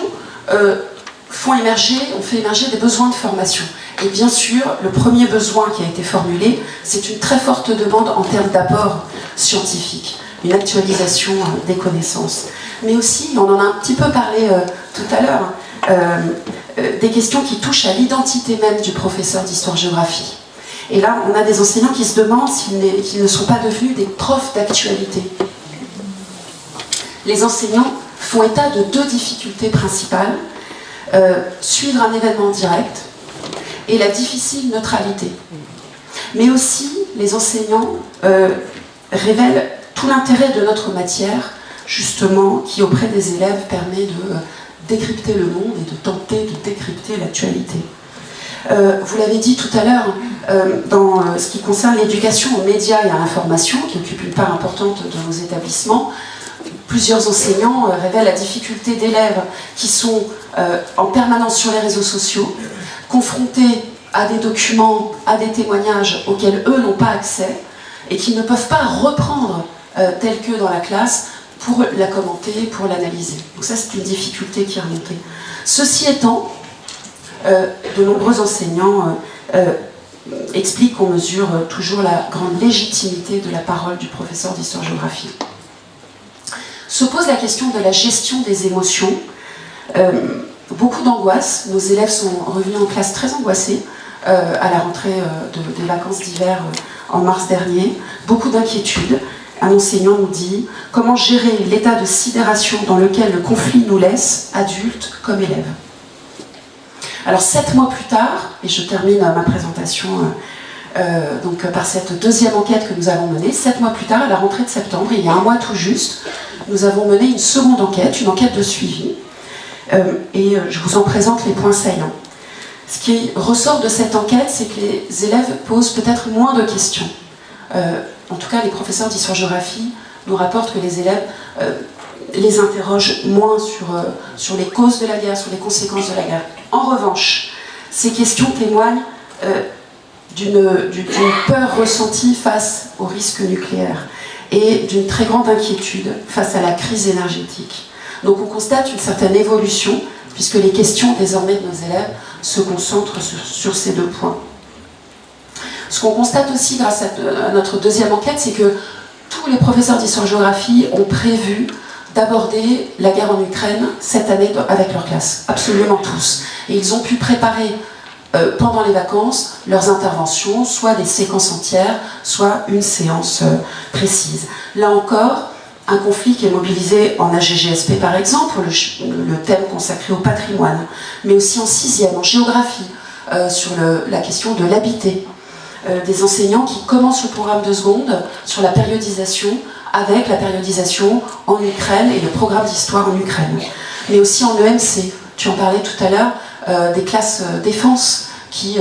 ont fait émerger des besoins de formation. Et bien sûr, le premier besoin qui a été formulé, c'est une très forte demande en termes d'apport scientifique, une actualisation des connaissances. Mais aussi, on en a un petit peu parlé tout à l'heure, des questions qui touchent à l'identité même du professeur d'histoire-géographie. Et là, on a des enseignants qui se demandent s'ils ne sont pas devenus des profs d'actualité. Les enseignants font état de deux difficultés principales. Suivre un événement direct et la difficile neutralité. Mais aussi, les enseignants révèlent tout l'intérêt de notre matière, justement, qui auprès des élèves permet de décrypter le monde et de tenter de décrypter l'actualité. Vous l'avez dit tout à l'heure, dans ce qui concerne l'éducation aux médias et à l'information, qui occupe une part importante de nos établissements, plusieurs enseignants révèlent la difficulté d'élèves qui sont en permanence sur les réseaux sociaux, confrontés à des documents, à des témoignages auxquels eux n'ont pas accès et qui ne peuvent pas reprendre tel que dans la classe pour la commenter, pour l'analyser. Donc ça, c'est une difficulté qui est remontée. Ceci étant, de nombreux enseignants expliquent qu'on mesure toujours la grande légitimité de la parole du professeur d'histoire-géographie. Se pose la question de la gestion des émotions. Beaucoup d'angoisse. Nos élèves sont revenus en classe très angoissés à la rentrée des vacances d'hiver en mars dernier. Beaucoup d'inquiétudes. Un enseignant nous dit « Comment gérer l'état de sidération dans lequel le conflit nous laisse, adultes comme élèves ?» Alors 7 mois plus tard, et je termine ma présentation donc par cette deuxième enquête que nous avons menée, 7 mois plus tard, à la rentrée de septembre, il y a un mois tout juste, nous avons mené une seconde enquête, une enquête de suivi, et je vous en présente les points saillants. Ce qui ressort de cette enquête, c'est que les élèves posent peut-être moins de questions. En tout cas, les professeurs d'histoire-géographie nous rapportent que les élèves les interrogent moins sur les causes de la guerre, sur les conséquences de la guerre. En revanche, ces questions témoignent d'une peur ressentie face au risque nucléaire et d'une très grande inquiétude face à la crise énergétique. Donc on constate une certaine évolution, puisque les questions désormais de nos élèves se concentrent sur ces deux points. Ce qu'on constate aussi grâce à notre deuxième enquête, c'est que tous les professeurs d'histoire-géographie ont prévu d'aborder la guerre en Ukraine cette année avec leur classe, absolument tous. Et ils ont pu préparer pendant les vacances leurs interventions, soit des séquences entières, soit une séance précise. Là encore, un conflit qui est mobilisé en AGGSP par exemple, le thème consacré au patrimoine, mais aussi en 6e, en géographie, sur la question de l'habité. Des enseignants qui commencent le programme de seconde sur la périodisation, avec la périodisation en Ukraine et le programme d'histoire en Ukraine. Mais aussi en EMC, tu en parlais tout à l'heure, des classes défense qui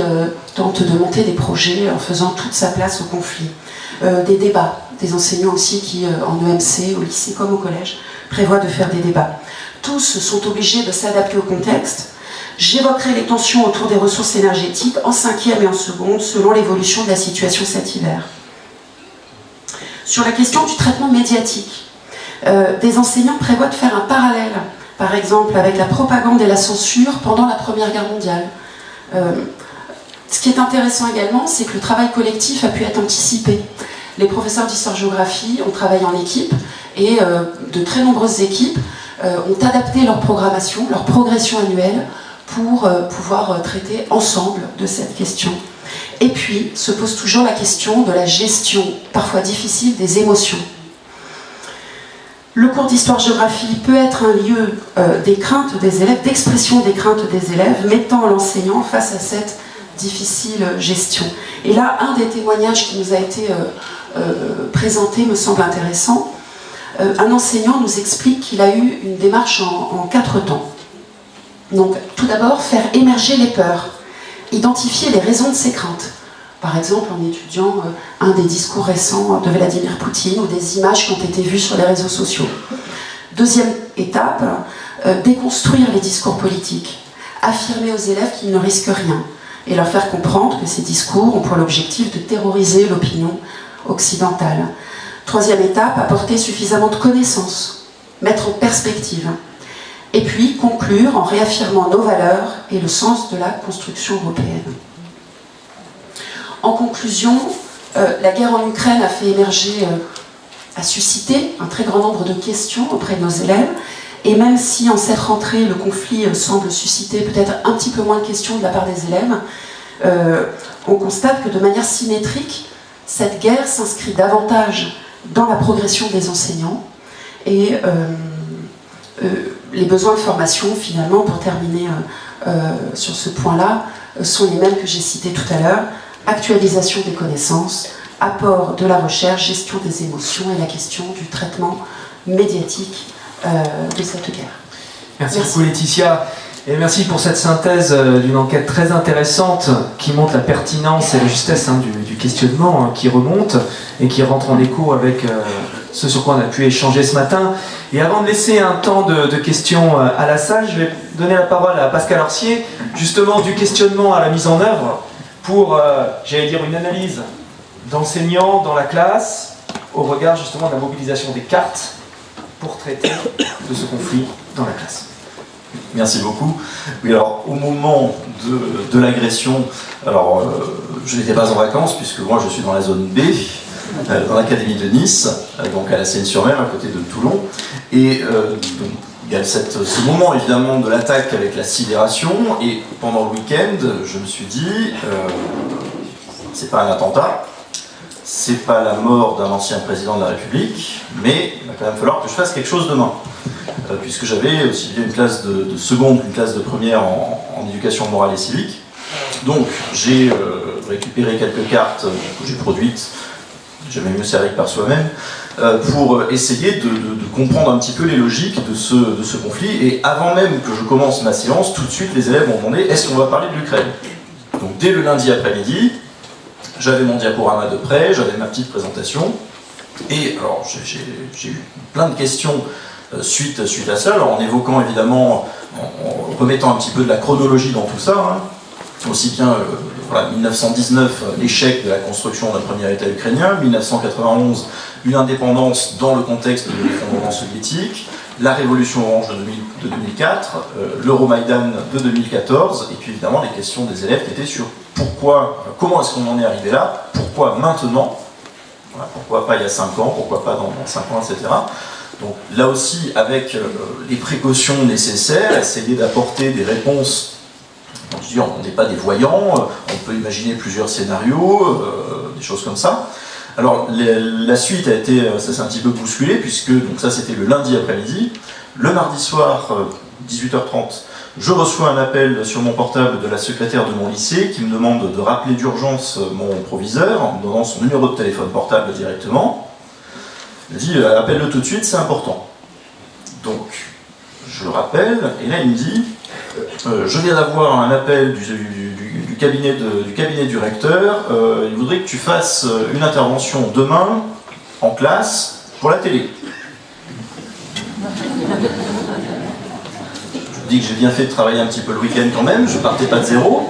tentent de monter des projets en faisant toute sa place au conflit. Des débats, des enseignants aussi qui, en EMC, au lycée comme au collège, prévoient de faire des débats. Tous sont obligés de s'adapter au contexte. J'évoquerai les tensions autour des ressources énergétiques en 5e et en seconde, selon l'évolution de la situation cet hiver. Sur la question du traitement médiatique, des enseignants prévoient de faire un parallèle, par exemple avec la propagande et la censure pendant la Première Guerre mondiale. Ce qui est intéressant également, c'est que le travail collectif a pu être anticipé. Les professeurs d'histoire-géographie ont travaillé en équipe et de très nombreuses équipes ont adapté leur programmation, leur progression annuelle pour pouvoir traiter ensemble de cette question. Et puis se pose toujours la question de la gestion, parfois difficile, des émotions. Le cours d'histoire-géographie peut être un lieu des craintes des élèves, d'expression des craintes des élèves, mettant l'enseignant face à cette difficile gestion. Et là, un des témoignages qui nous a été présenté me semble intéressant. Un enseignant nous explique qu'il a eu une démarche en 4 temps. Donc, tout d'abord, faire émerger les peurs, identifier les raisons de ces craintes. Par exemple, en étudiant un des discours récents de Vladimir Poutine ou des images qui ont été vues sur les réseaux sociaux. Deuxième étape, déconstruire les discours politiques, affirmer aux élèves qu'ils ne risquent rien et leur faire comprendre que ces discours ont pour l'objectif de terroriser l'opinion occidentale. Troisième étape, apporter suffisamment de connaissances, mettre en perspective. Et puis conclure en réaffirmant nos valeurs et le sens de la construction européenne. En conclusion, la guerre en Ukraine a fait émerger, a suscité un très grand nombre de questions auprès de nos élèves. Et même si en cette rentrée, le conflit semble susciter peut-être un petit peu moins de questions de la part des élèves, on constate que de manière symétrique, cette guerre s'inscrit davantage dans la progression des enseignants et les besoins de formation, finalement, pour terminer sur ce point-là, sont les mêmes que j'ai cités tout à l'heure. Actualisation des connaissances, apport de la recherche, gestion des émotions et la question du traitement médiatique de cette guerre. Merci beaucoup Laetitia, et merci pour cette synthèse d'une enquête très intéressante qui montre la pertinence et la justesse du questionnement qui remonte et qui rentre en écho avec ce sur quoi on a pu échanger ce matin. Et avant de laisser un temps de questions à la salle, je vais donner la parole à Pascal Orsier, justement du questionnement à la mise en œuvre, pour, j'allais dire, une analyse d'enseignants dans la classe, au regard justement de la mobilisation des cartes pour traiter de ce conflit dans la classe. Merci beaucoup. Oui, alors au moment de l'agression, alors je n'étais pas en vacances puisque moi je suis dans la zone B, dans l'académie de Nice, donc à la Seine-sur-Mer, à côté de Toulon, et donc, il y a ce moment évidemment de l'attaque avec la sidération, et pendant le week-end, je me suis dit, c'est pas un attentat, c'est pas la mort d'un ancien président de la République, mais il va quand même falloir que je fasse quelque chose demain. Puisque j'avais aussi bien une classe de seconde qu'une classe de première en éducation morale et civique. Donc j'ai récupéré quelques cartes que j'ai produites, jamais mieux servi que par soi-même, pour essayer de comprendre un petit peu les logiques de ce conflit. Et avant même que je commence ma séance, tout de suite les élèves m'ont demandé: est-ce qu'on va parler de l'Ukraine? Donc dès le lundi après-midi, j'avais mon diaporama de près, j'avais ma petite présentation, et alors j'ai eu plein de questions suite à ça, alors en évoquant évidemment, en remettant un petit peu de la chronologie dans tout ça, hein, aussi bien voilà, 1919, l'échec de la construction d'un premier État ukrainien, 1991, une indépendance dans le contexte de l'effondrement soviétique, la révolution orange de 2004, l'Euromaïdan de 2014, et puis évidemment les questions des élèves qui étaient sur pourquoi, comment est-ce qu'on en est arrivé là, pourquoi maintenant, voilà, pourquoi pas il y a 5 ans, pourquoi pas dans 5 ans, etc. Donc là aussi, avec les précautions nécessaires, essayer d'apporter des réponses. On n'est pas des voyants, on peut imaginer plusieurs scénarios, des choses comme ça. Alors la suite a été, ça s'est un petit peu bousculé, puisque donc ça c'était le lundi après-midi. Le mardi soir, 18h30, je reçois un appel sur mon portable de la secrétaire de mon lycée qui me demande de rappeler d'urgence mon proviseur en me donnant son numéro de téléphone portable directement. Il me dit: appelle-le tout de suite, c'est important. Donc je le rappelle, et là il me dit: je viens d'avoir un appel du cabinet du recteur, il voudrait que tu fasses une intervention demain en classe pour la télé. Je me dis que j'ai bien fait de travailler un petit peu le week-end quand même, je partais pas de zéro.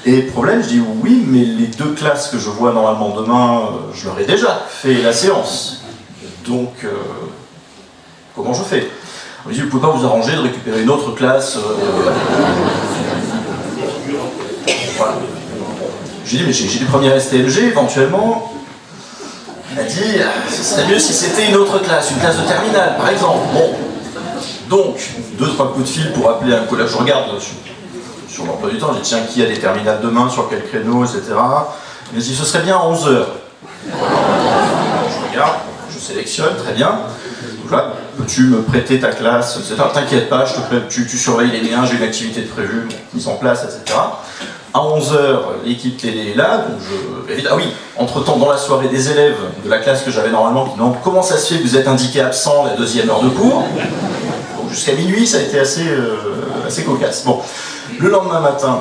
Et problème, je dis oui, mais les 2 classes que je vois normalement demain, je leur ai déjà fait la séance. Donc, comment je fais? On me dit: vous ne pouvez pas vous arranger de récupérer une autre classe Voilà. J'ai dit: mais j'ai des premières STLG éventuellement. Il m'a dit: ce serait mieux si c'était une autre classe, une classe de terminale par exemple. Bon. Donc, 2-3 coups de fil pour appeler un collège. Je regarde sur l'emploi du temps, je dis: tiens, qui a des terminales demain, sur quel créneau, etc. Il m'a dit: ce serait bien à 11h. Je regarde, je sélectionne, très bien. Voilà, peux-tu me prêter ta classe, etc. T'inquiète pas, tu surveilles les liens, j'ai une activité de prévue, mise en place, etc. À 11h, l'équipe télé est là, donc ah oui, entre-temps, dans la soirée, des élèves de la classe que j'avais normalement qui me demandent: comment ça se fait que vous êtes indiqué absent la 2e heure de cours? Donc jusqu'à minuit, ça a été assez cocasse. Bon, le lendemain matin,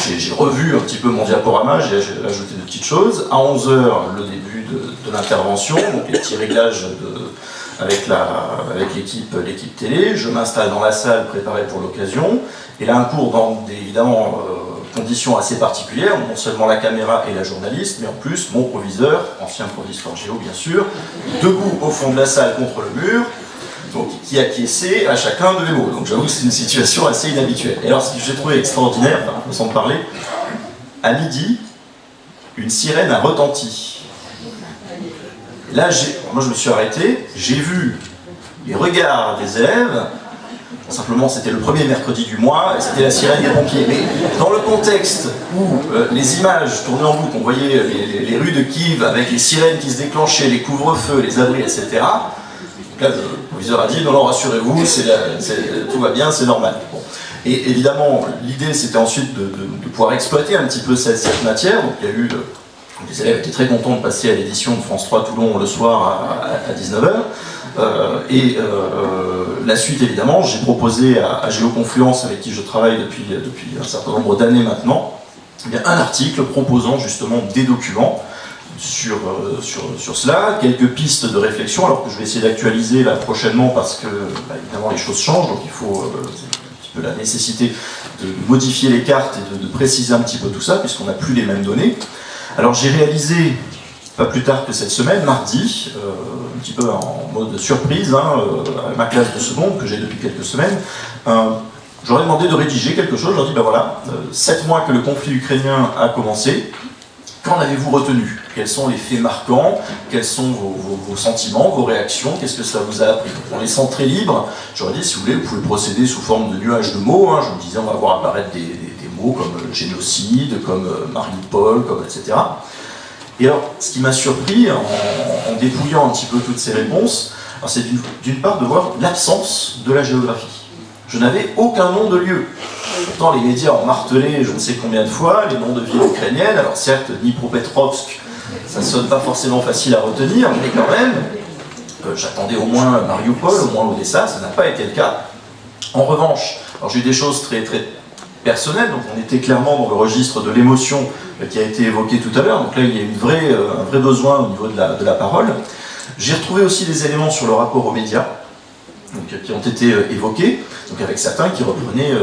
j'ai revu un petit peu mon diaporama, j'ai ajouté de petites choses. À 11h, le début de l'intervention, donc les petits réglages avec l'équipe télé. Je m'installe dans la salle préparée pour l'occasion. Et là, un cours dans des, évidemment, conditions assez particulières, non seulement la caméra et la journaliste, mais en plus mon proviseur, ancien proviseur géo bien sûr, debout au fond de la salle contre le mur, donc, qui acquiesçait à chacun de mes mots. Donc j'avoue que c'est une situation assez inhabituelle. Et alors ce que j'ai trouvé extraordinaire, sans parler, à midi, une sirène a retenti. Là, moi je me suis arrêté, j'ai vu les regards des élèves. Simplement, c'était le premier mercredi du mois, et c'était la sirène des pompiers. Mais dans le contexte où les images tournaient en boucle, on voyait les rues de Kiev avec les sirènes qui se déclenchaient, les couvre-feux, les abris, etc. Donc là, le proviseur a dit: non, non, rassurez-vous, tout va bien, c'est normal. Bon. Et évidemment, l'idée, c'était ensuite de pouvoir exploiter un petit peu cette matière. Donc il y a eu... les élèves étaient très contents de passer à l'édition de France 3 Toulon le soir à 19h. La suite, évidemment, j'ai proposé à Géoconfluence, avec qui je travaille depuis un certain nombre d'années maintenant, un article proposant justement des documents sur cela, quelques pistes de réflexion, alors que je vais essayer d'actualiser là prochainement parce que, évidemment, les choses changent, donc il faut un petit peu la nécessité de modifier les cartes et de préciser un petit peu tout ça, puisqu'on n'a plus les mêmes données. Alors j'ai réalisé, pas plus tard que cette semaine, mardi, un petit peu en mode surprise, à ma classe de seconde, que j'ai depuis quelques semaines, j'aurais demandé de rédiger quelque chose. Je leur ai dit: ben voilà, 7 mois que le conflit ukrainien a commencé, qu'en avez-vous retenu? Quels sont les faits marquants? Quels sont vos sentiments, vos réactions? Qu'est-ce que ça vous a appris? En laissant très libre, j'aurais dit: si vous voulez, vous pouvez procéder sous forme de nuages de mots. Je me disais, on va voir apparaître des mots comme génocide, comme Mariupol, comme etc. Et alors, ce qui m'a surpris en dépouillant un petit peu toutes ces réponses, c'est d'une part de voir l'absence de la géographie. Je n'avais aucun nom de lieu. Pourtant, les médias ont martelé je ne sais combien de fois les noms de villes ukrainiennes. Alors certes, Dnipropetrovsk, ça sonne pas forcément facile à retenir, mais quand même, j'attendais au moins Mariupol, au moins Odessa, ça n'a pas été le cas. En revanche, alors j'ai eu des choses très personnelles, donc on était clairement dans le registre de l'émotion qui a été évoqué tout à l'heure, donc là il y a un vrai besoin au niveau de la parole. J'ai retrouvé aussi des éléments sur le rapport aux médias, donc, qui ont été évoqués, donc avec certains qui reprenaient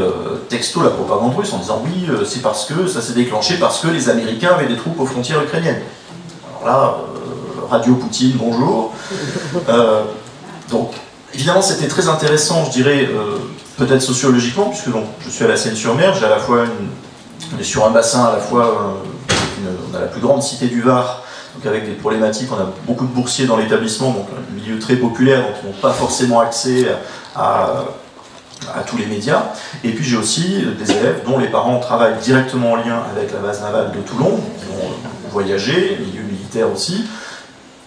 texto la propagande russe en disant oui, c'est parce que ça s'est déclenché parce que les Américains avaient des troupes aux frontières ukrainiennes. Alors là, Radio Poutine, bonjour. Donc évidemment c'était très intéressant, je dirais, peut-être sociologiquement, puisque donc, je suis à la Seine-sur-Mer, j'ai à la fois on est sur un bassin à la fois, on a la plus grande cité du Var, donc avec des problématiques, on a beaucoup de boursiers dans l'établissement, donc un milieu très populaire, donc ils n'ont pas forcément accès à tous les médias. Et puis j'ai aussi des élèves dont les parents travaillent directement en lien avec la base navale de Toulon, qui ont voyagé, milieu militaire aussi,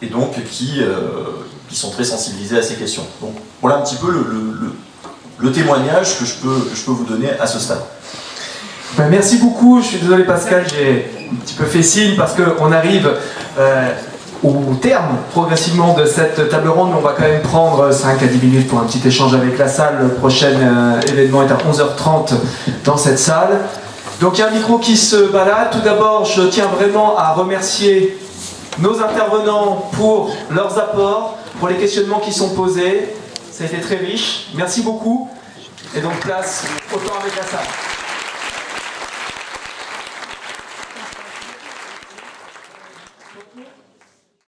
et donc qui sont très sensibilisés à ces questions. Donc voilà un petit peu le témoignage que je peux vous donner à ce stade. Ben, merci beaucoup, je suis désolé Pascal, j'ai un petit peu fait signe parce qu'on arrive au terme progressivement de cette table ronde, mais on va quand même prendre 5 à 10 minutes pour un petit échange avec la salle. Le prochain événement est à 11h30 dans cette salle. Donc il y a un micro qui se balade. Tout d'abord, je tiens vraiment à remercier nos intervenants pour leurs apports, pour les questionnements qui sont posés. Ça a été très riche. Merci beaucoup. Et donc place au temps avec la salle.